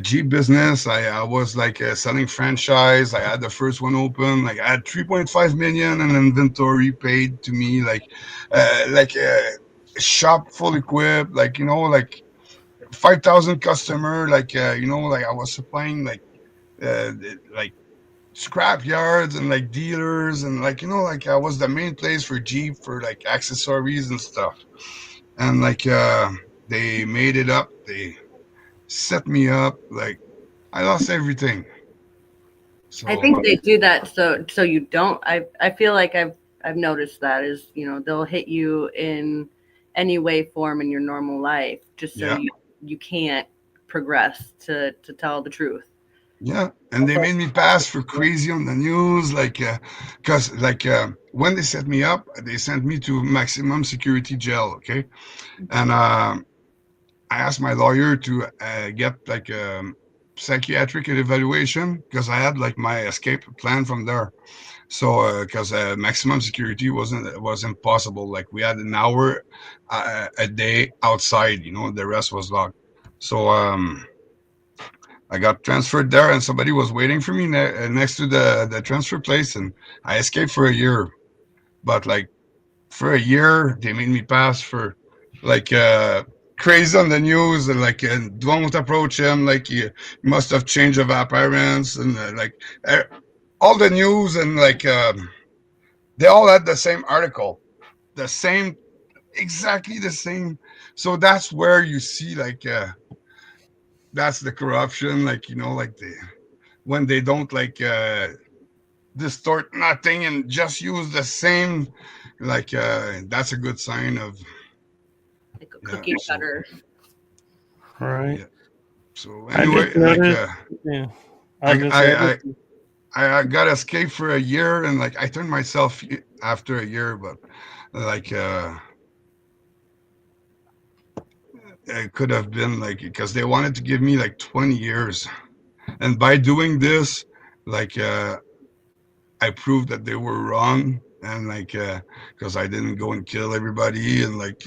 C: Jeep business. I was like selling franchise. I had the first one open. Like I had 3.5 million in inventory paid to me. Like shop full equipped. Like like 5,000 customer. Like like I was supplying uh, like scrap yards and like dealers, and like like I was the main place for Jeep for like accessories and stuff. And like they made it up. They set me up. Like I lost everything.
B: I
C: So
B: think they do that so you don't. I feel like I've noticed that is they'll hit you in any way form in your normal life just so
C: yeah,
B: you can't progress to tell the truth.
C: yeah. And they made me pass for crazy on the news, like because like when they set me up, they sent me to maximum security jail. Okay, and I asked my lawyer to get like psychiatric evaluation because I had like my escape plan from there. So because maximum security was impossible. Like we had an hour a day outside, the rest was locked. So I got transferred there, and somebody was waiting for me next to the transfer place, and I escaped for a year. But like for a year, they made me pass for like crazy on the news, and like don't approach him, like he must have change of appearance, and like uh, all the news, and like they all had the same article, the same, exactly the same. So that's where you see like that's the corruption, like like when they don't like distort nothing and just use the same, like that's a good sign of,
B: Like a
C: yeah.
B: cookie
C: So
B: cutter.
A: Right.
C: yeah. So
A: I
C: anyway,
A: just noticed. Yeah. I was
C: I
A: gonna say.
C: I I got escaped for a year, and like I turned myself after a year, but like it could have been like because they wanted to give me like 20 years, and by doing this, like I proved that they were wrong, and like because I didn't go and kill everybody and like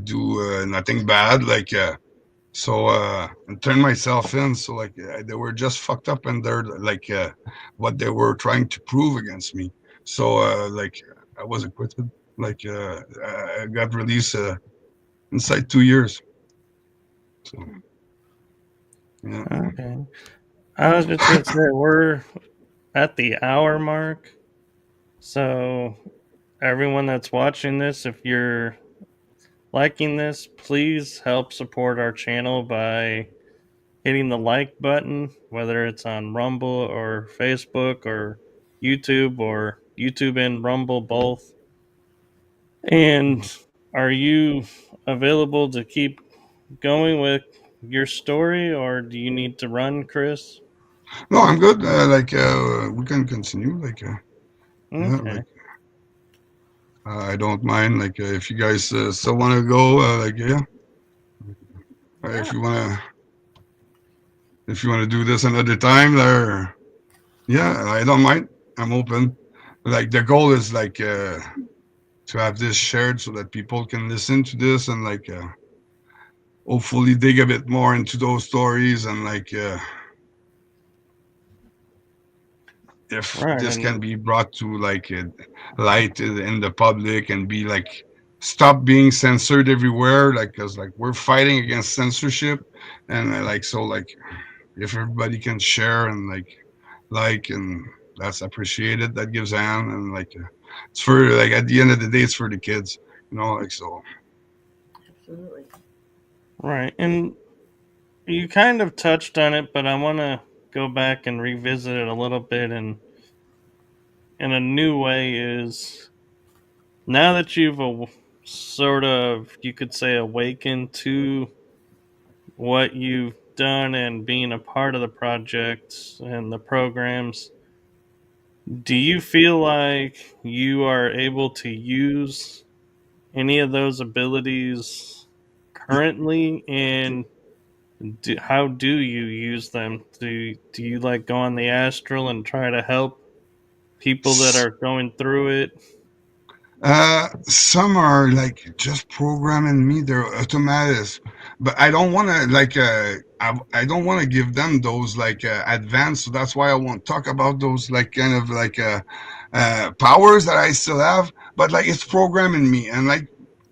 C: do nothing bad, like and turn myself in. So like they were just fucked up, and they're like what they were trying to prove against me. So like I was acquitted. Like I got released inside 2 years. So yeah.
A: Okay. I was just gonna say we're at the hour mark, so everyone that's watching this, if you're liking this, please help support our channel by hitting the like button, whether it's on Rumble or Facebook or YouTube and Rumble both. And are you available to keep going with your story, or do you need to run, Chris?
C: No, I'm good. Like we can continue. Like yeah,
A: Okay.
C: like I don't mind. Like if you guys still want to go, like yeah,
B: Yeah.
C: if you want to do this another time, there, yeah, I don't mind. I'm open. Like the goal is like to have this shared so that people can listen to this and like hopefully dig a bit more into those stories and like if
A: Right.
C: this can
A: And
C: be brought to like light in the public and be like stop being censored everywhere, like because like we're fighting against censorship, and like so like if everybody can share and like and that's appreciated, that gives a hand, and like it's for like at the end of the day it's for the kids, like so.
B: Absolutely.
A: right. And you kind of touched on it, but I want to go back and revisit it a little bit and in a new way is now that you've sort of, you could say, awakened to what you've done and being a part of the projects and the programs, do you feel like you are able to use any of those abilities currently? And how do you use them? Do you like go on the astral and try to help people that are going through it?
C: Some are like just programming me, they're automatics, but I don't want to like I don't want to give them those like advanced, so that's why I won't talk about those like kind of like powers that I still have, but like it's programming me, and like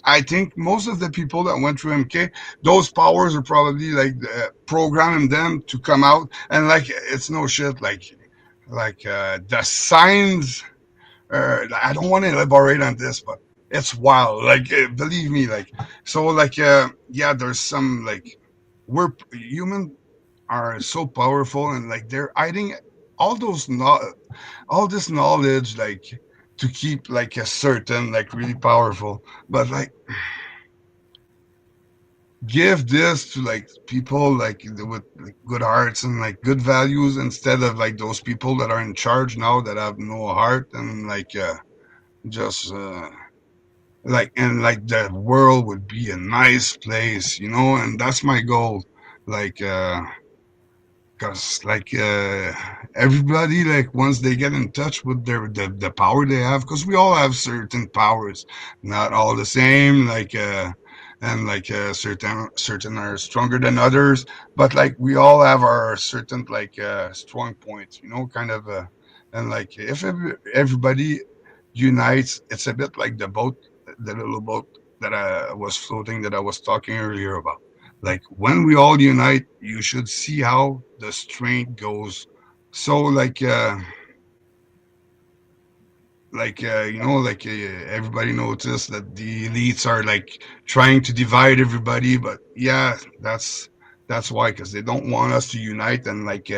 C: I think most of the people that went through MK, those powers are probably like programming them to come out, and like it's no shit, like the signs. I don't want to elaborate on this, but it's wild. Like, believe me, like, so, like, yeah, there's some, like, we're human are so powerful, and like they're hiding all those, all this knowledge, like, to keep like a certain, like, really powerful, but like, give this to like people like with like, good hearts and like good values instead of like those people that are in charge now that have no heart and like just like and like the world would be a nice place, and that's my goal, like because like everybody, like once they get in touch with the power they have, because we all have certain powers, not all the same, like and like certain are stronger than others, but like we all have our certain like strong points, kind of and like if everybody unites, it's a bit like the little boat that I was floating, that I was talking earlier about. Like when we all unite, you should see how the strength goes. So like everybody noticed that the elites are like trying to divide everybody, but yeah, that's why, because they don't want us to unite and like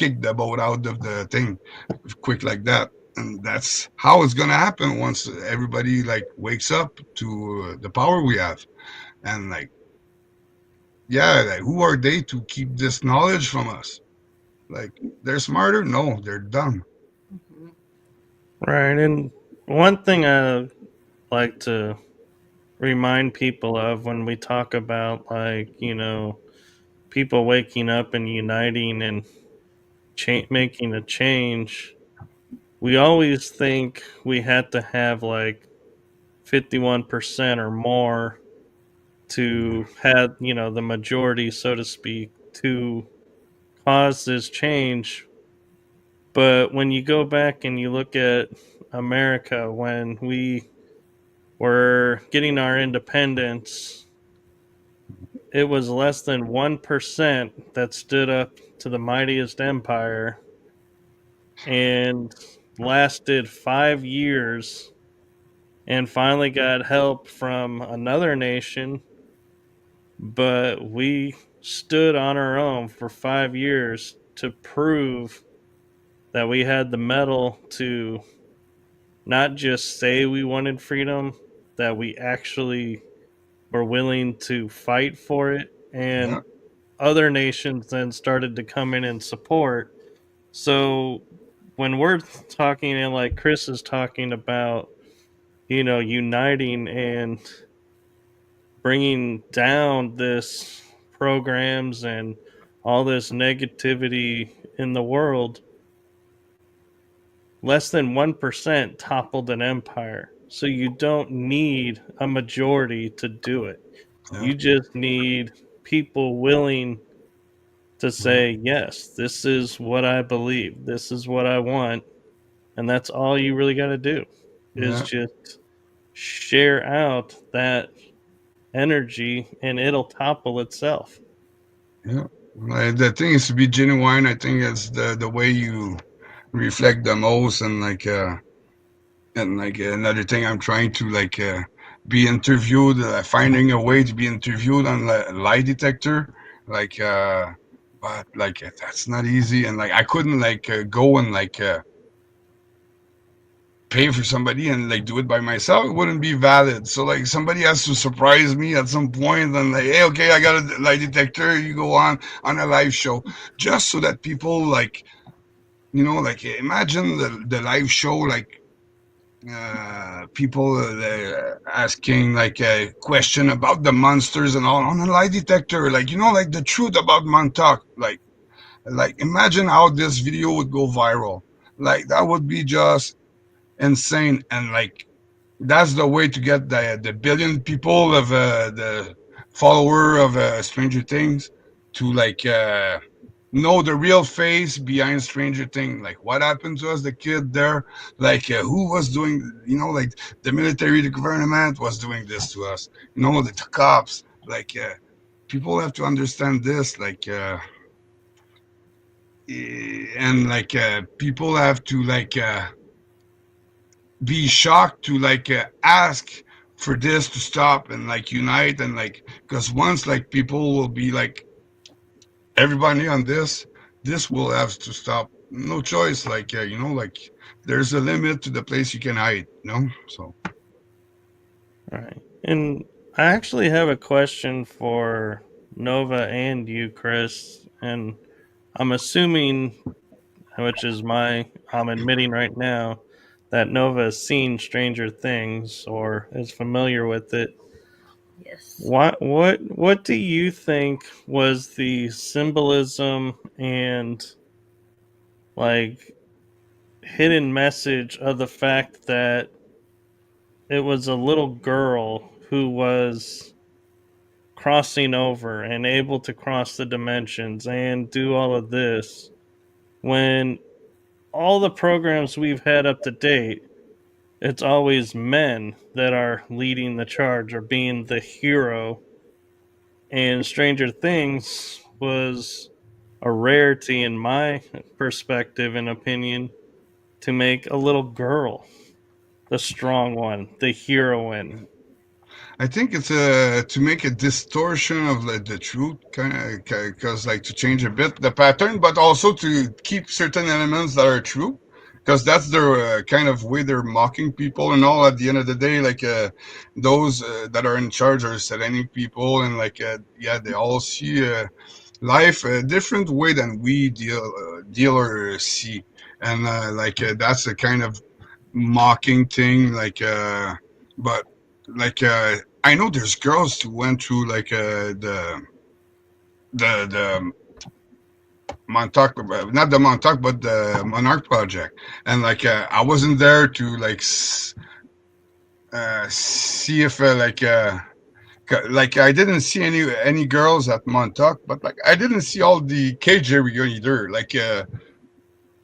C: kick the boat out of the thing quick like that. And that's how it's gonna happen once everybody like wakes up to the power we have. And like, yeah, like, who are they to keep this knowledge from us? Like, they're smarter? No, they're dumb.
B: Mm-hmm.
A: Right. And one thing I like to remind people of when we talk about, like, people waking up and uniting and making a change, we always think we had to have like 51% or more to have, the majority, so to speak, to cause this change. But when you go back and you look at America when we were getting our independence, it was less than 1% that stood up to the mightiest empire and lasted 5 years and finally got help from another nation. But we stood on our own for 5 years to prove that we had the mettle to not just say we wanted freedom, that we actually were willing to fight for it.
C: Yeah,
A: And other nations then started to come in and support. So when we're talking, and like Chris is talking about, uniting and bringing down this programs and all this negativity in the world, less than 1% toppled an empire. So you don't need a majority to do it.
C: yeah,
A: You just need people willing to
C: yeah,
A: say, yes, this is what I believe, this is what I want. And that's all you really got to do is
C: yeah,
A: just share out that energy and it'll topple itself.
C: yeah. Like, the thing is to be genuine. I think it's the way you reflect the most, and like another thing, I'm trying to like be interviewed, finding a way to be interviewed on a lie detector, like but like that's not easy, and like I couldn't like go and like pay for somebody and like do it by myself. It wouldn't be valid. So like somebody has to surprise me at some point and like, hey, okay, I got a lie detector. You go on a live show, just so that people like, like imagine the live show, like people asking like a question about the monsters and all on a lie detector, like like the truth about Montauk, like imagine how this video would go viral. Like that would be just insane. And like that's the way to get the billion people of the follower of Stranger Things to like know the real face behind Stranger Things. Like what happened to us, the kid there, like who was doing, like the military, the government was doing this to us, the cops, like people have to understand this, like and like people have to like be shocked to like ask for this to stop and like unite, and like because once like people will be like everybody on this will have to stop. No choice. Like like there's a limit to the place you can hide. So
A: Right. And I actually have a question for Nova and you, Chris. And I'm assuming, which is I'm admitting right now, that Nova has seen Stranger Things or is familiar with it.
B: Yes.
A: What do you think was the symbolism and like hidden message of the fact that it was a little girl who was crossing over and able to cross the dimensions and do all of this when all the programs we've had up to date, it's always men that are leading the charge or being the hero. And Stranger Things was a rarity in my perspective and opinion to make a little girl the strong one, the heroine.
C: I think it's to make a distortion of the truth, kind of, because like to change a bit the pattern, but also to keep certain elements that are true, because that's their kind of way they're mocking people and all. At the end of the day, like those that are in charge are setting people, and like yeah, they all see life a different way than we deal or see, and like that's a kind of mocking thing, like but like I know there's girls who went through like the Montauk, not the Montauk, but the Monarch project, and like I wasn't there to like see if like I didn't see any girls at Montauk, but like I didn't see all the cage area either. Like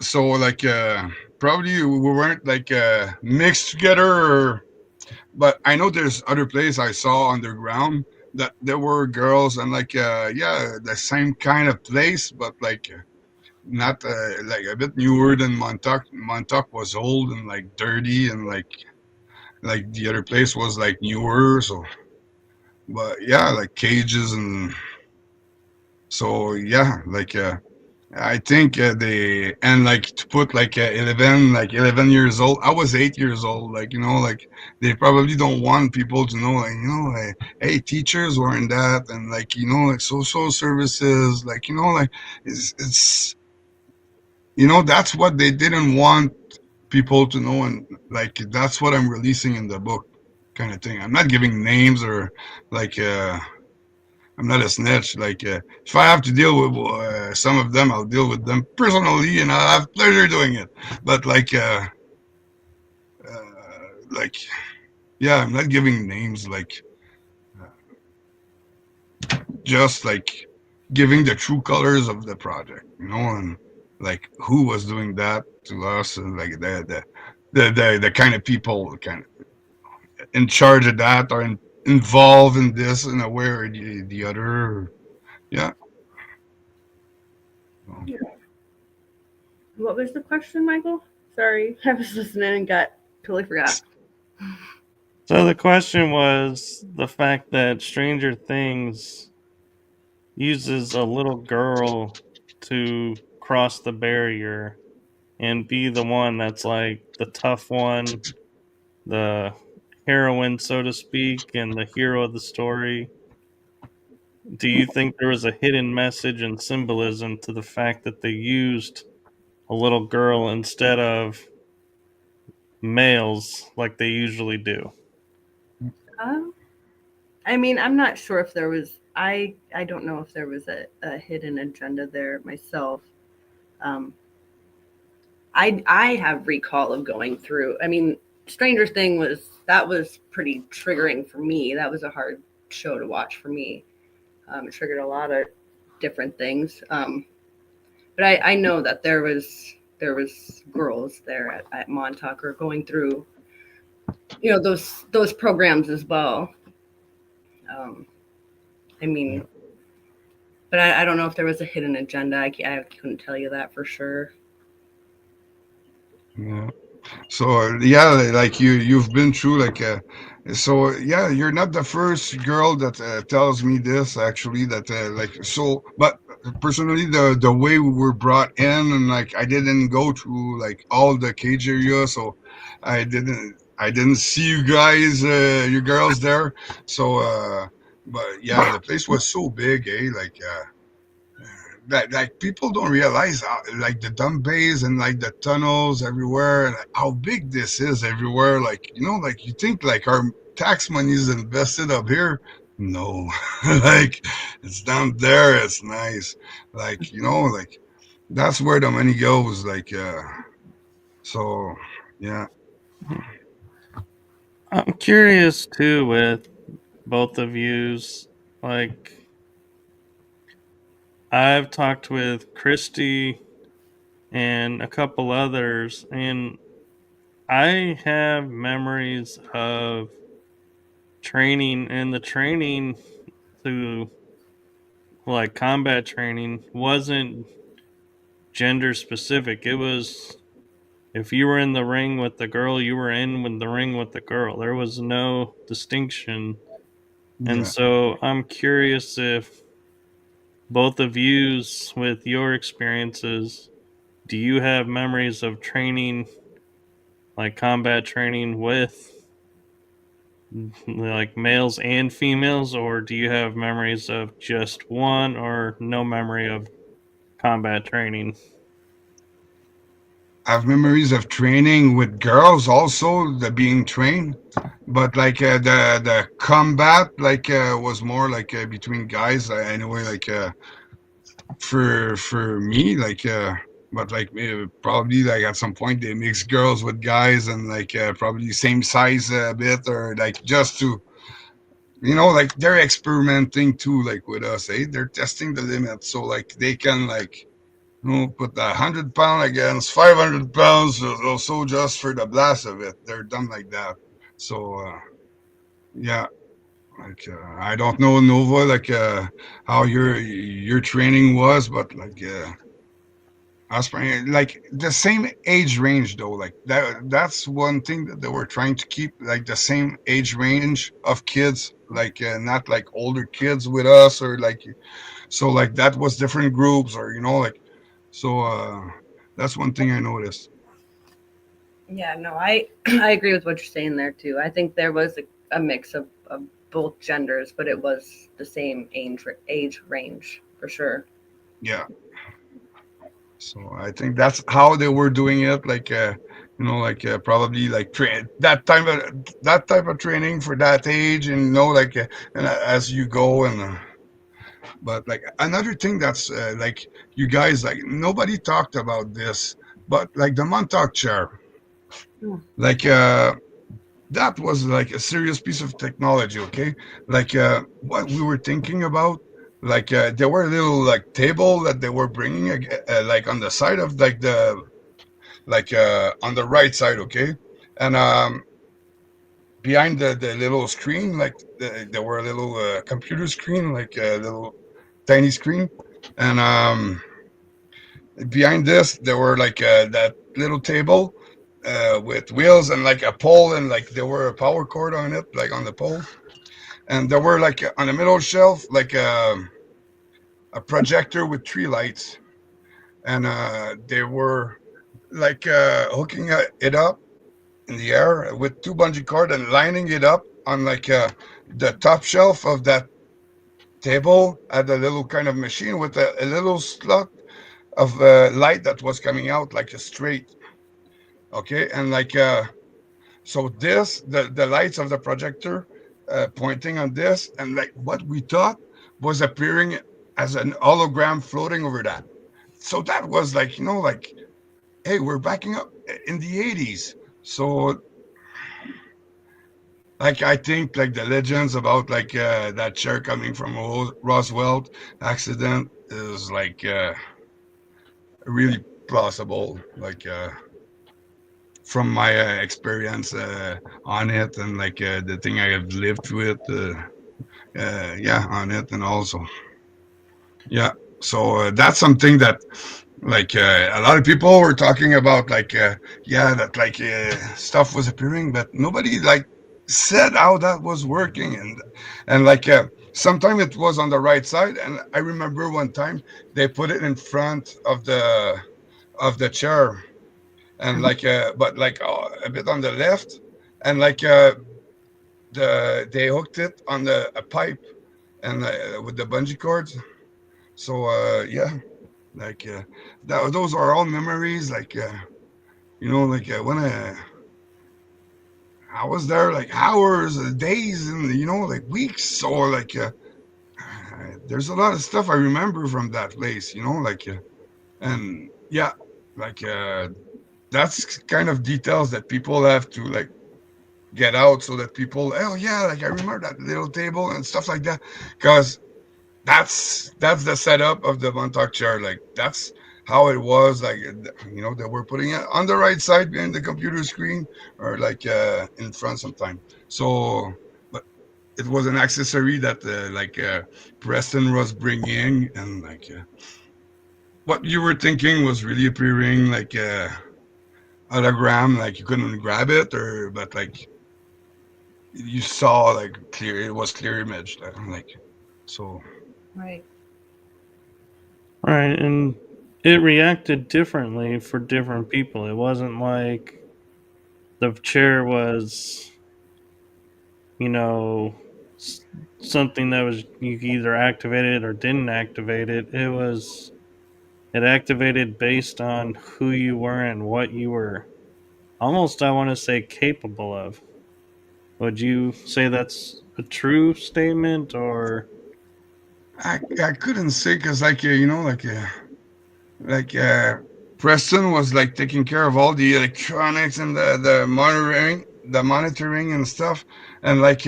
C: so like probably we weren't like mixed together, but I know there's other places I saw underground that there were girls and like yeah, the same kind of place, but like not like a bit newer than Montauk. Montauk was old and like dirty, and like the other place was like newer. So, but yeah, like cages, and so yeah, like I think they, and like to put like 11 years old. I was 8 years old. Like like they probably don't want people to know, like like, hey, teachers weren't that, and like like social services, like like it's that's what they didn't want people to know, and like that's what I'm releasing in the book, kind of thing. I'm not giving names or like I'm not a snitch. Like, if I have to deal with some of them, I'll deal with them personally, and I'll have pleasure doing it. But like, yeah, I'm not giving names. Like, just like giving the true colors of the project, and like who was doing that to us, and like the kind of people kind of in charge of that are involved in this in a way or the other. Yeah.
B: Yeah. What was the question, Michael? Sorry, I was listening and got totally forgot.
A: So the question was the fact that Stranger Things uses a little girl to cross the barrier and be the one that's like the tough one, the heroine, so to speak, and the hero of the story. Do you think there was a hidden message and symbolism to the fact that they used a little girl instead of males like they usually do?
B: Um, I mean, I'm not sure if there was. I don't know if there was a hidden agenda there myself. Um, I have recall of going through. I mean, Stranger Thing was pretty triggering for me. That was a hard show to watch for me. It triggered a lot of different things. But I know that there was girls there at Montauk or going through those programs as well. Um, I
C: Yeah.
B: mean, but I don't know if there was a hidden agenda. I couldn't tell you that for sure.
C: Yeah. So yeah, like you've been through like so yeah, you're not the first girl that tells me this actually, that like, so, but personally the way we were brought in, and like I didn't go through like all the cage area, so I didn't see you guys, you girls there. So but yeah, the place was so big, like that, like people don't realize how, like the dump bays and like the tunnels everywhere, and how big this is everywhere. Like like you think like our tax money is invested up here. No, like it's down there. It's nice. Like like that's where the money goes. Like so yeah.
A: I'm curious too with both of yous. Like, I've talked with Christy and a couple others, and I have memories of training, and the training to like combat training wasn't gender specific. It was if you were in the ring with the girl, you were in with the ring with the girl. There was no distinction And
C: Yeah.
A: so I'm curious if both of yous, with your experiences, do you have memories of training, like combat training with like males and females, or do you have memories of just one or no memory of combat training?
C: I have memories of training with girls also, the being trained, but like the combat like was more like between guys anyway. Like for me, like but like probably like at some point they mix girls with guys and like probably same size a bit or like just to like they're experimenting too like with us, eh? They're testing the limit so like they can like put 100 pound against 500 pounds, also just for the blast of it. They're done like that. So yeah, like I don't know Nova, like how your training was, but like aspiring like the same age range though, like that's one thing that they were trying to keep, like the same age range of kids, like not like older kids with us or like, so like that was different groups or like, so that's one thing I noticed.
B: Yeah, no, I I agree with what you're saying there too. I think there was a mix of both genders, but it was the same age range for sure.
C: Yeah, so I think that's how they were doing it, like like probably like that type of training for that age, and like and as you go and but like another thing that's like you guys, like nobody talked about this, but like the Montauk chair,
B: Hmm.
C: like that was like a serious piece of technology, okay? Like what we were thinking about, like there were a little like table that they were bringing like on the side of like the, like on the right side, okay? And behind the little screen, like there were a little computer screen, like a little tiny screen, and behind this there were like that little table with wheels and like a pole, and like there were a power cord on it, like on the pole, and there were like on the middle shelf like a projector with three lights, and they were like hooking it up in the air with two bungee cord and lining it up on like the top shelf of that table at a little kind of machine with a little slot of light that was coming out like a straight, okay, and like so this the lights of the projector pointing on this, and like what we thought was appearing as an hologram floating over that. So that was like, like, hey, we're backing up in the 80s. So like I think like the legends about like that chair coming from Roswell accident is like really plausible, like from my experience on it, and like the thing I have lived with yeah, on it, and also yeah, so that's something that like a lot of people were talking about, like yeah, that like stuff was appearing, but nobody like said how that was working, and like sometime it was on the right side, and I remember one time they put it in front of the chair, and like but like a bit on the left, and like they hooked it on a pipe, and with the bungee cords. So yeah, like those are all memories, like like when I was there like hours, days, and like weeks. So like there's a lot of stuff I remember from that place, like and yeah, like that's kind of details that people have to like get out, so that people, oh yeah, like I remember that little table and stuff like that, because that's the setup of the Montauk chair. Like that's how it was. Like they were putting it on the right side behind the computer screen, or like in front sometime. So, but it was an accessory that like Preston was bringing, and like what you were thinking was really appearing like hologram. Like you couldn't grab it, or but like you saw like clear. It was clear image. Like so.
B: Right.
A: Right, and it reacted differently for different people. It wasn't like the chair was, you know, something that was you either activated or didn't activate it. It activated based on who you were and what you were almost, I want to say, capable of. Would you say that's a true statement or
C: I couldn't say because like like Preston was like taking care of all the electronics and the monitoring and stuff, and like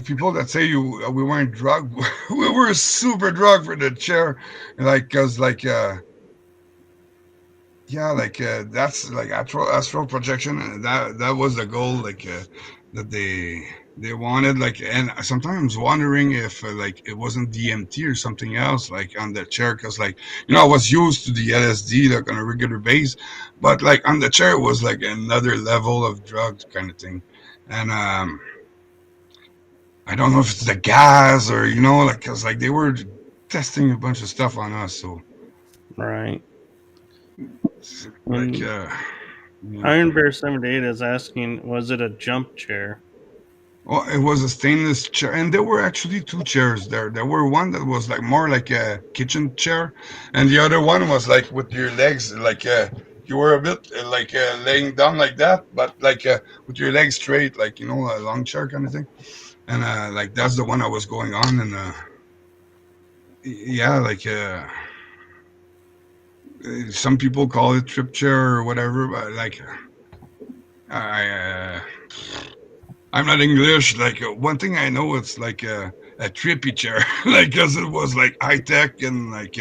C: people that say you we weren't drugged, we were super drugged for the chair, like because yeah, that's like astral projection. That was the goal, that they wanted. Like, and sometimes wondering if like it wasn't DMT or something else, like on the chair, because like I was used to the LSD like on a regular base, but like on the chair it was like another level of drugs kind of thing, and I don't know if it's the gas or like because like they were testing a bunch of stuff on us, so
A: right?
C: like
A: And
C: yeah.
A: Iron Bear 78 is asking, was it a jump chair?
C: Well, it was a stainless chair, and there were actually two chairs there. There were one that was like more like a kitchen chair, and the other one was like with your legs, like you were a bit like laying down like that, but like with your legs straight, like a long chair kind of thing. And like that's the one I was going on, and yeah, like some people call it trip chair or whatever, but like I. I'm not English. Like one thing I know, it's like a trippy chair, like because it was like high tech and like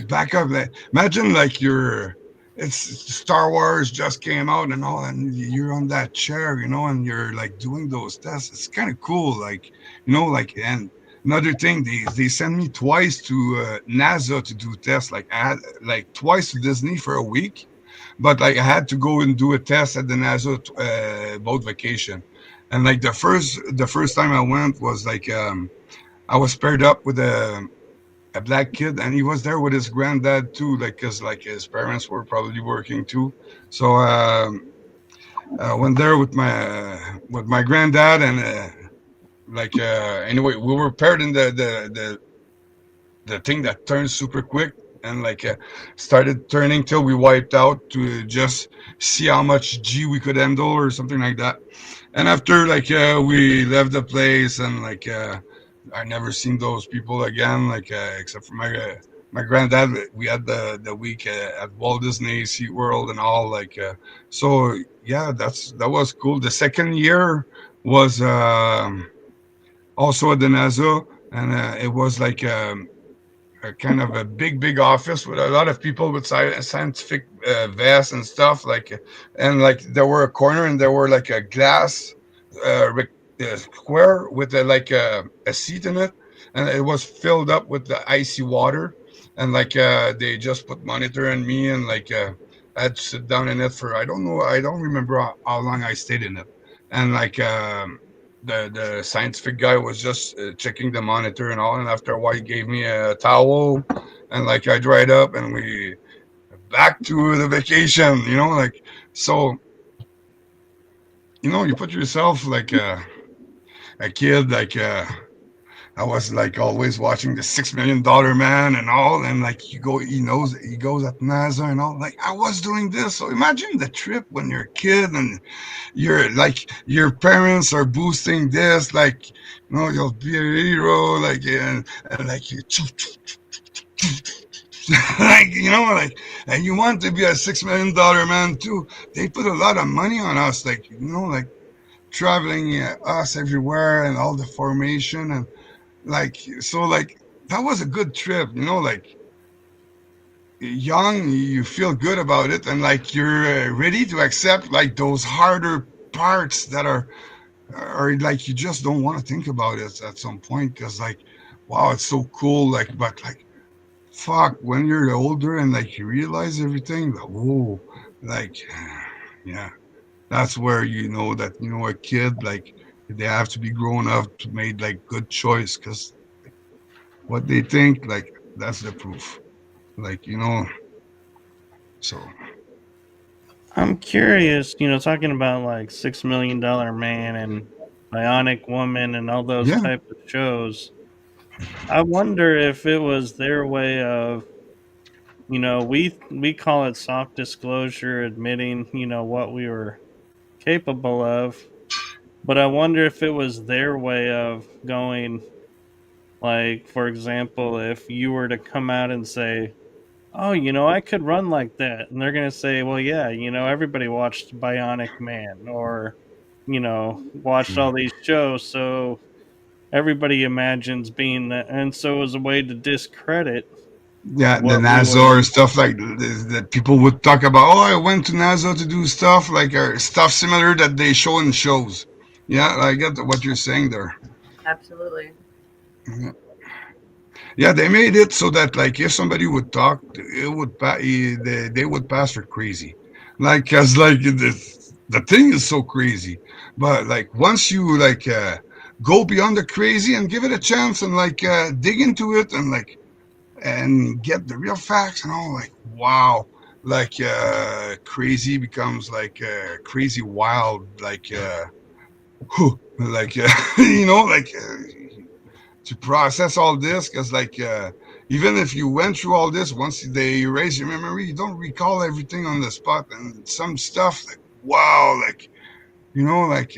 C: backup. Like, imagine like it's Star Wars just came out and all, and you're on that chair, and you're like doing those tests. It's kind of cool, like like and. Another thing, they sent me twice to NASA to do tests. Like I had like twice to Disney for a week, but like I had to go and do a test at the NASA boat vacation, and like the first time I went was like I was paired up with a black kid, and he was there with his granddad too, like because like his parents were probably working too. So I went there with my granddad, and anyway, we were paired in the thing that turns super quick, and like started turning till we wiped out to just see how much G we could handle or something like that. And after like we left the place, and like I never seen those people again, like except for my granddad. We had the week at Walt Disney SeaWorld and all, like so yeah, that was cool. The second year was also at the NASA, and it was like a kind of a big office with a lot of people with scientific vests and stuff, like and like there were a corner, and there were like a glass square with like a seat in it, and it was filled up with the icy water, and like they just put monitor on me, and like I had to sit down in it for I don't remember how long I stayed in it, and like the scientific guy was just checking the monitor and all, and after a while he gave me a towel, and like I dried up, and we back to the vacation, like so you put yourself like a kid, like I was like always watching the $6 million man and all, and like he goes at NASA and all, like I was doing this. So imagine the trip when you're a kid, and you're like your parents are boosting this, like you'll be a hero, like and like you like and you want to be a $6 million man too. They put a lot of money on us, like like traveling us everywhere and all the formation, and like so like that was a good trip, like young, you feel good about it, and like you're ready to accept like those harder parts that are like you just don't want to think about it at some point, because like wow, it's so cool, like but like fuck, when you're older and like you realize everything, like, whoa, like yeah, That's where you know that a kid like they have to be grown up to make like good choice because what they think like that's the proof. Like so
A: I'm curious, talking about like $6 Million Man and Bionic Woman and all those
C: yeah,
A: type of shows. I wonder if it was their way of, we call it soft disclosure, admitting, what we were capable of. But I wonder if it was their way of going, like, for example, if you were to come out and say, "Oh, I could run like that," and they're gonna say, "Well, yeah, everybody watched Bionic Man or, watched all these shows, so everybody imagines being that," and so it was a way to discredit
C: yeah, the
A: what we
C: NASA
A: were.
C: or stuff like that people would talk about. Oh, I went to NASA to do stuff like stuff similar that they show in shows. Yeah, I get what you're saying there.
B: Absolutely.
C: Yeah. Yeah, they made it so that like if somebody would talk, it would they would pass for crazy, like cause like the thing is so crazy, but like once you like go beyond the crazy and give it a chance and like dig into it and like and get the real facts and all, like wow, like crazy becomes like crazy wild, like like like. To process all this because like even if you went through all this once they erase your memory you don't recall everything on the spot and some stuff like wow like like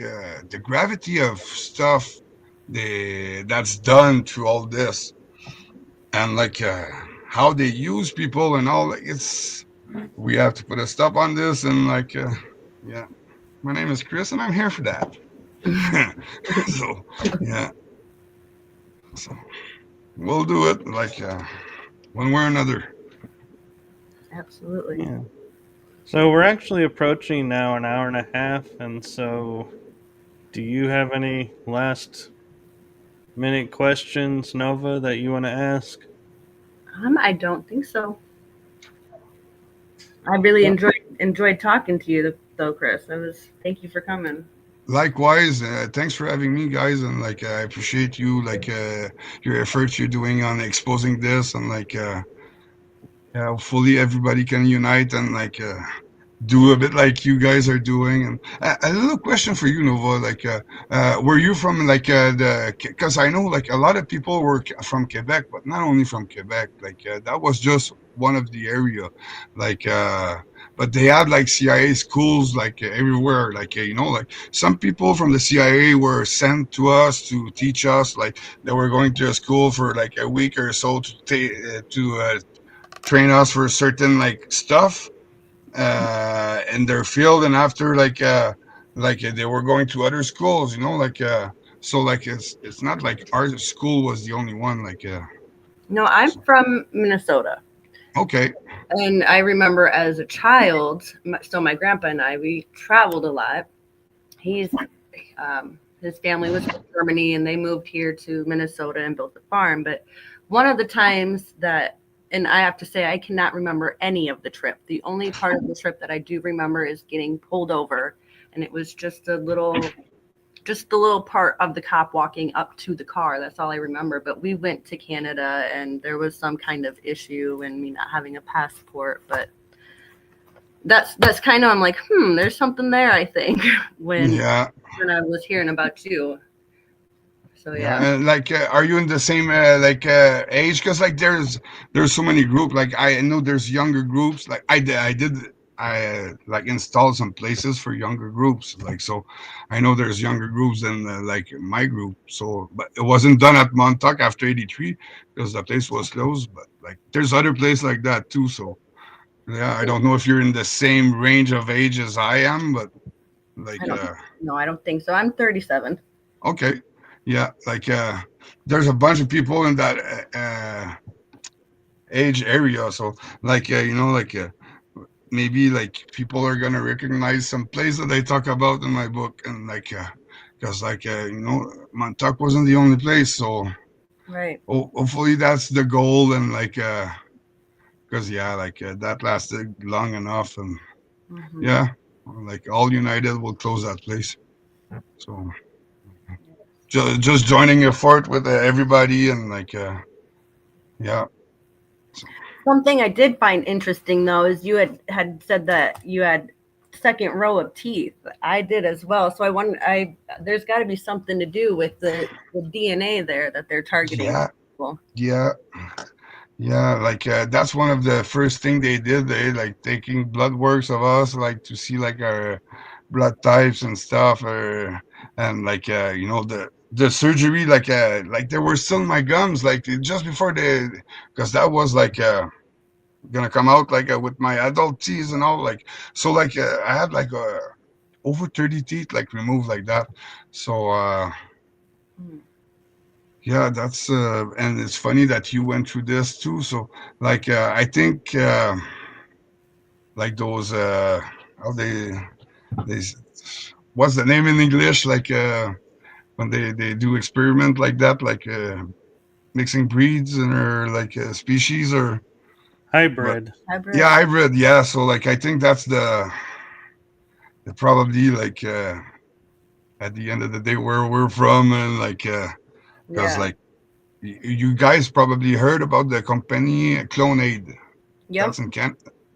C: the gravity of stuff that's done through all this and like how they use people and all like it's we have to put a stop on this and like yeah, my name is Chris and I'm here for that. So yeah, so we'll do it like one way or another.
B: Absolutely.
A: Yeah. So we're actually approaching now an hour and a half, and so do you have any last minute questions, Nova, that you want to ask?
B: I don't think so. I really
A: Well,
B: enjoyed talking to you though, Chris. Thank you for coming.
C: Likewise, thanks for having me, guys, and like I appreciate you, like your efforts you're doing on exposing this, and like yeah, hopefully everybody can unite and like do a bit like you guys are doing. And a little question for you, Nova, like were you from like the? Because I know like a lot of people were from Quebec, but not only from Quebec. Like that was just one of the area, like. But they had like CIA schools like everywhere. Like like some people from the CIA were sent to us to teach us. Like they were going to a school for like a week or so to train us for certain like stuff in their field, and after like they were going to other schools, like so like it's not like our school was the only one, like
B: No, I'm
C: so,
B: from Minnesota.
C: okay,
B: And I remember as a child, so my grandpa and I, we traveled a lot. He's his family was from Germany, and they moved here to Minnesota and built a farm. But one of the times that, and I have to say, I cannot remember any of the trip. The only part of the trip that I do remember is getting pulled over, and it was just the little part of the cop walking up to the car. That's all I remember. But we went to Canada, and there was some kind of issue and me not having a passport. But that's kind of, I'm like, there's something there. I think when
C: yeah,
B: I was hearing about you. So yeah.
C: yeah, and like are you in the same like age? Because like there's so many groups, like I know there's younger groups, like I like installed some places for younger groups, like so I know there's younger groups than like my group, so but it wasn't done at Montauk after 83 because the place was closed, but like there's other places like that too, so yeah, I don't know if you're in the same range of age as I am, but
B: I
C: like
B: don't. No, I don't think so. I'm 37.
C: okay, yeah, like there's a bunch of people in that age area, so like like maybe like people are gonna recognize some place that I talk about in my book, and like because like Montauk wasn't the only place, so
B: Right.
C: hopefully that's the goal, and like because yeah, like that lasted long enough, and
B: Hmm.
C: yeah, Like all United will close that place. So just joining a fort with everybody and like yeah. So,
B: Something I did find interesting though is you had said that you had second row of teeth. I did as well. So I wonder, I there's got to be something to do with the DNA there that they're targeting.
C: yeah,
B: Well,
C: yeah, yeah. Like that's one of the first thing they did. They like taking blood works of us, like to see like our blood types and stuff, and like the surgery, like there were still my gums, like just before they, because that was like gonna come out like with my adult teeth and all, like so like I had like over 30 teeth like removed like that. So yeah, that's and it's funny that you went through this too. So like I think like those how they what's the name in English, like when they do experiment like that, like mixing breeds and or like species or but
A: Hybrid.
C: yeah,
B: hybrid.
C: hybrid. Yeah, so like I think that's the probably like at the end of the day where we're from and like because
B: Yeah.
C: like you guys probably heard about the company Clonaid.
B: Yep.
C: That's in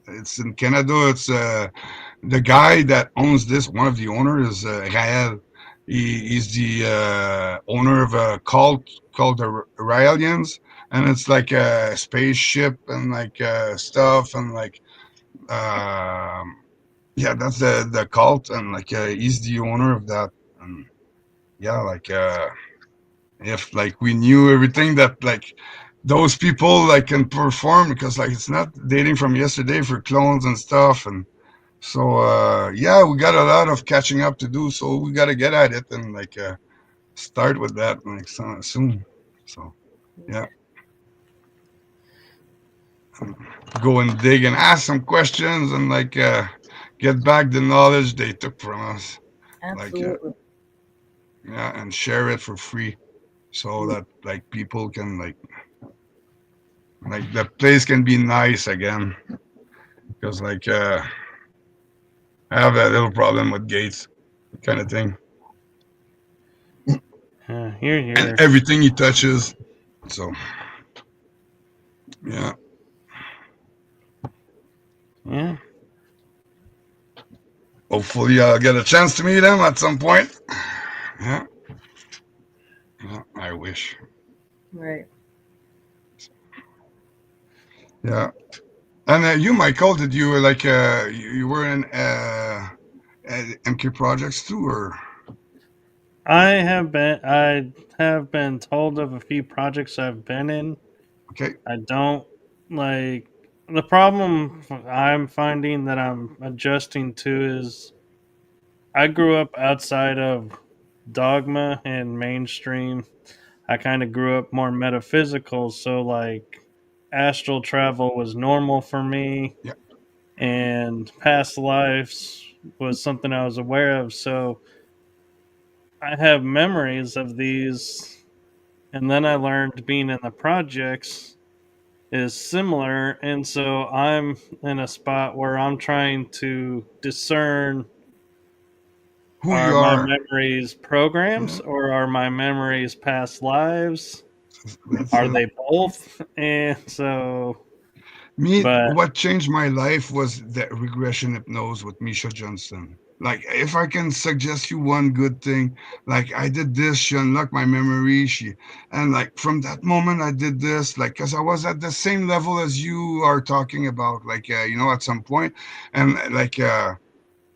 C: it's in Canada. It's the guy that owns this. One of the owners is Rael. He's the owner of a cult called the Raelians, and it's like a spaceship and like stuff and like yeah, that's the cult, and like he's the owner of that. And yeah, like if like we knew everything that like those people like can perform, because like it's not dating from yesterday for clones and stuff. And so yeah, we got a lot of catching up to do, so we got to get at it and like start with that like soon. So yeah, go and dig and ask some questions and like get back the knowledge they took from us, like
B: Absolutely.
C: yeah, and share it for free so that like people can like the place can be nice again, because like I have a little problem with gates kind of thing,
A: Here,
C: and
A: here.
C: everything he touches. So yeah,
A: Yeah.
C: hopefully I'll get a chance to meet him at some point. Yeah, yeah, I wish.
B: Right.
C: Yeah, and you, Michael, did you like you were in MK projects too, or
A: I have been told of a few projects I've been in.
C: okay?
A: I don't like the problem I'm finding that I'm adjusting to is I grew up outside of dogma and mainstream. I kind of grew up more metaphysical, so like astral travel was normal for me
C: Yeah,
A: and past lives was something I was aware of. So I have memories of these, and then I learned being in the projects is similar, and so I'm in a spot where I'm trying to discern,
C: who
A: are
C: you
A: my
C: are.
A: memories programs
C: Yeah,
A: or are my memories past lives?
C: that's
A: Are
C: it.
A: they both? And so,
C: Me,
A: but
C: what changed my life was the regression hypnose with Misha Johnson. Like, if I can suggest you one good thing, like I did this, she unlocked my memory. And like from that moment, I did this, like, because I was at the same level as you are talking about, like, at some point, and like,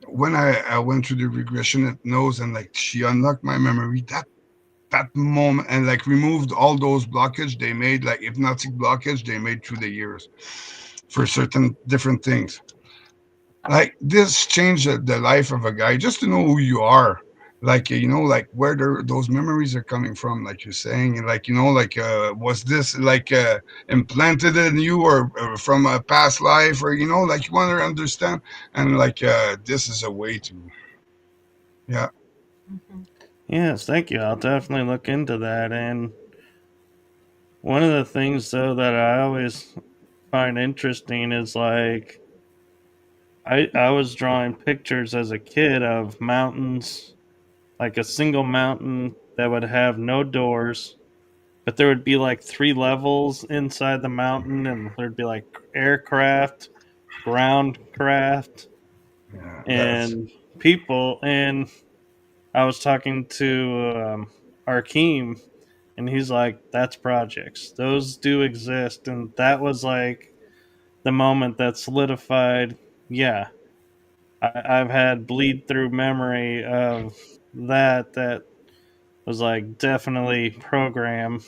C: when I went through the regression hypnose and like she unlocked my memory, that moment and like removed all those blockage they made, like hypnotic blockage they made through the years for certain different things. Like this changed the life of a guy just to know who you are. Like like where those memories are coming from, like you're saying, and like like was this like implanted in you or from a past life, or like you want to understand, and like this is a way to yeah.
B: Mhm.
A: yes, thank you. I'll definitely look into that. And one of the things, though, that I always find interesting is like I was drawing pictures as a kid of mountains, like a single mountain that would have no doors, but there would be like 3 levels inside the mountain, and there'd be like aircraft, ground craft,
C: Yeah, that's
A: and people. And I was talking to Arkeem, and he's like, "That's projects. Those do exist." And that was like the moment that solidified. Yeah, I've had bleed through memory of that. That was like definitely program,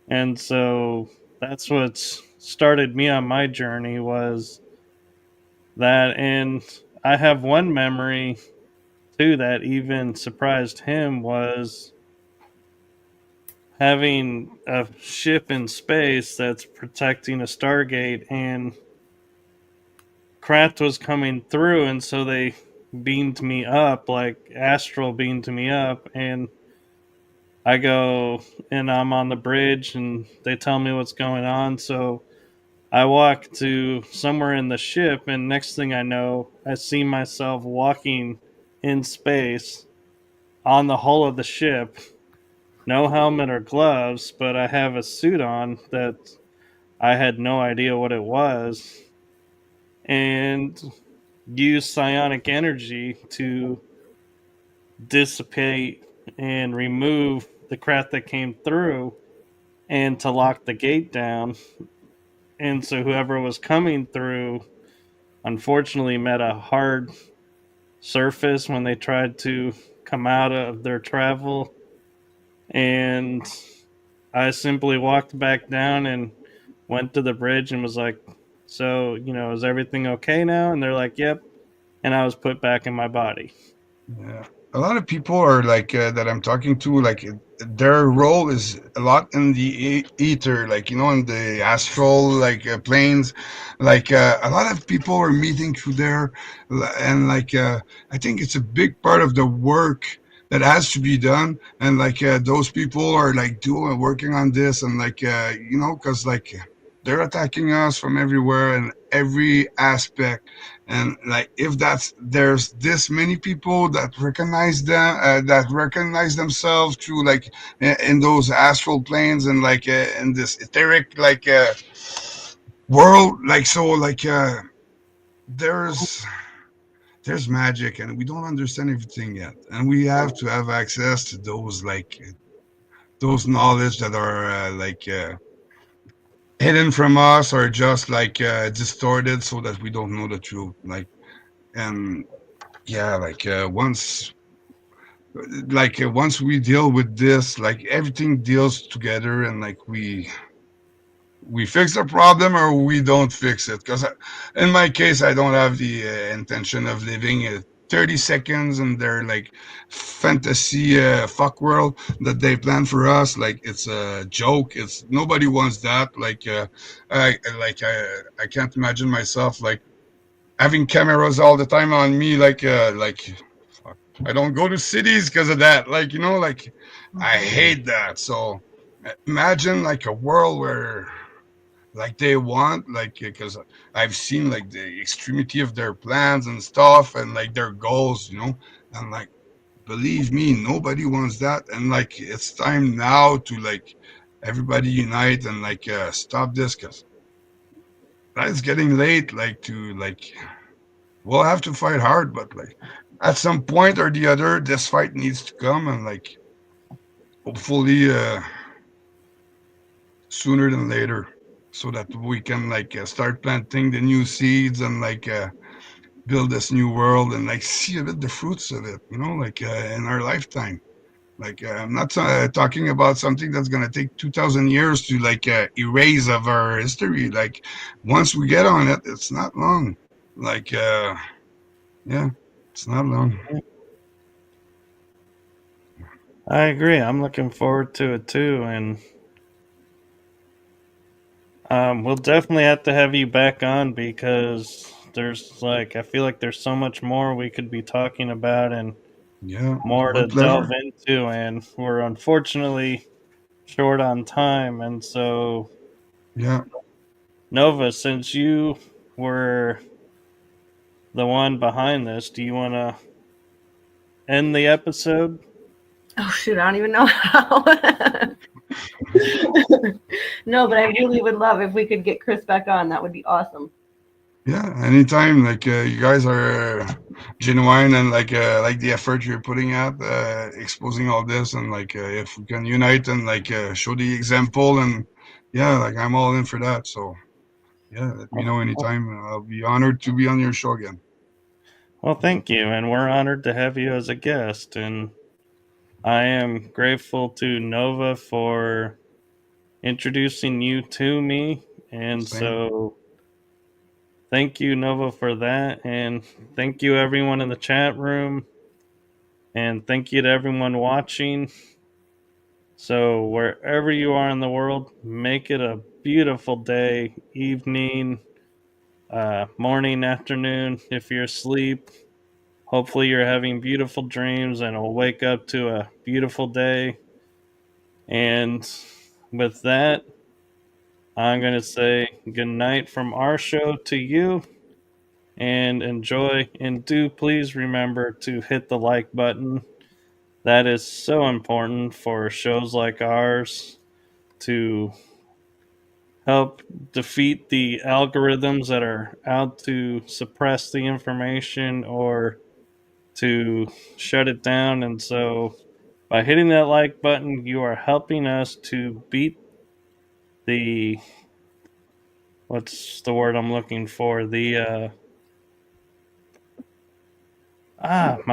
A: and so that's what started me on my journey was that. And I have one memory too that even surprised him was having a ship in space that's protecting a Stargate, and craft was coming through, and so they beamed me up, like astral beamed me up. And I go and I'm on the bridge, and they tell me what's going on. So I walk to somewhere in the ship, and next thing I know, I see myself walking in space on the hull of the ship. No helmet or gloves, but I have a suit on that I had no idea what it was, and use psionic energy to dissipate and remove the craft that came through and to lock the gate down. And so whoever was coming through unfortunately met a hard surface when they tried to come out of their travel. And I simply walked back down and went to the bridge and was like, "So, is everything okay now?" And they're like, "Yep." And I was put back in my body.
C: Yeah. A lot of people are like that I'm talking to, like their role is a lot in the ether, like in the astral like planes. Like a lot of people are meeting through there, and like I think it's a big part of the work that has to be done. And like those people are like doing working on this, and like because like they're attacking us from everywhere and every aspect. And like if that's there's this many people that recognize them that recognize themselves through like in those astral planes, and like in this etheric like world, like so like there's there's magic, and we don't understand everything yet, and we have to have access to those like those knowledge that are hidden from us, or just like distorted, so that we don't know the truth, like. And yeah, once we deal with this, like everything deals together, and like we fix the problem or we don't fix it. Because in my case, I don't have the intention of living 30 seconds in their like fantasy fuck world that they plan for us. Like it's a joke. It's nobody wants that. Like I can't imagine myself like having cameras all the time on me, like fuck. I don't go to cities because of that, like like I hate that. So imagine like a world where like they want, like because I've seen like the extremity of their plans and stuff, and like their goals, and like believe me, nobody wants that. And like it's time now to like everybody unite and like stop this, because it's getting late, like to like we'll have to fight hard, but like at some point or the other, this fight needs to come, and like hopefully sooner than later, so that we can like start planting the new seeds, and like build this new world, and like see a bit the fruits of it, like in our lifetime. Like I'm not talking about something that's gonna take 2,000 years to like erase of our history. Like once we get on it, it's not long. Like yeah, it's not long.
A: I agree. I'm looking forward to it too. And we'll definitely have to have you back on because there's like, I feel like there's so much more we could be talking about and
C: Yeah,
A: more
C: my
A: to delve
C: pleasure.
A: into. And we're unfortunately short on time. And so,
C: Yeah.
A: Nova, since you were the one behind this, do you want to end the episode?
B: Oh shoot, I don't even know how. No, but I really would love if we could get Chris back on. That would be awesome.
C: Yeah, anytime. Like you guys are genuine and like the effort you're putting out, exposing all this, and like if we can unite and like show the example, and yeah, like I'm all in for that. So yeah, let me know anytime. I'll be honored to be on your show again.
A: Well, thank you, and we're honored to have you as a guest. And I am grateful to Nova for introducing you to me. And
C: Same.
A: so, thank you, Nova, for that. And thank you, everyone in the chat room. And thank you to everyone watching. So, wherever you are in the world, make it a beautiful day, evening, morning, afternoon. If you're asleep, hopefully you're having beautiful dreams and will wake up to a beautiful day. And with that, I'm going to say good night from our show to you, and enjoy. And do please remember to hit the like button. That is so important for shows like ours to help defeat the algorithms that are out to suppress the information or to shut it down. And so by hitting that like button, you are helping us to beat the, what's the word I'm looking for? My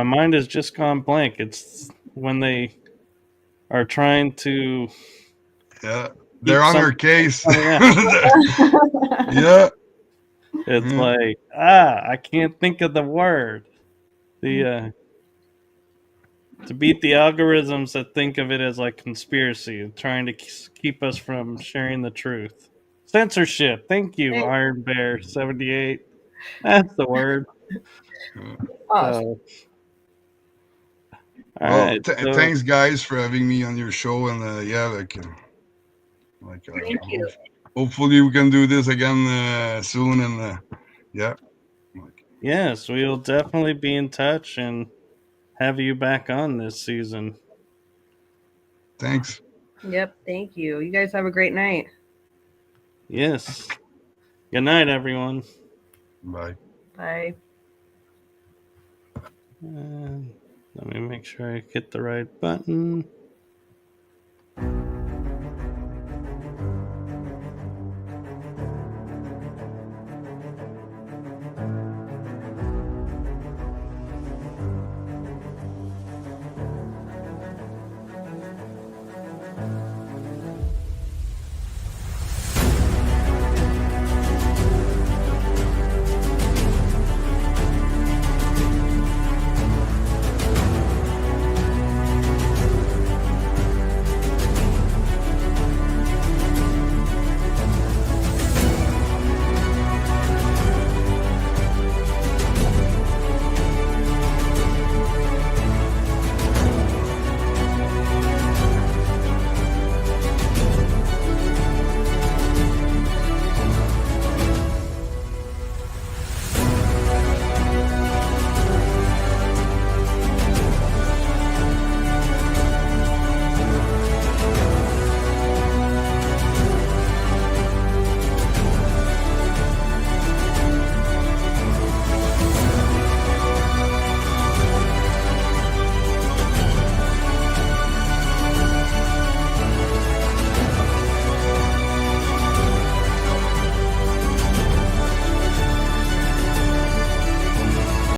A: mind has just gone blank. It's when they are trying to
C: Yeah, they're
A: keep
C: on our
A: something from
C: case.
A: coming out.
C: Yeah.
A: It's
C: Yeah.
A: like, I can't think of the word. The to beat the algorithms that think of it as like conspiracy, trying to keep us from sharing the truth. Censorship. Thank you, Iron Bear 78. That's the word.
B: Awesome.
A: So, all
C: Well,
A: right. So,
C: thanks guys for having me on your show, and yeah, like
B: Thank you.
C: hopefully we can do this again soon, and yeah.
A: yes, we'll definitely be in touch and have you back on this season.
C: Thanks.
B: Yep. Thank you. You guys have a great night.
A: Yes. Good night, everyone.
C: Bye.
B: Bye.
A: Let me make sure I hit the right button.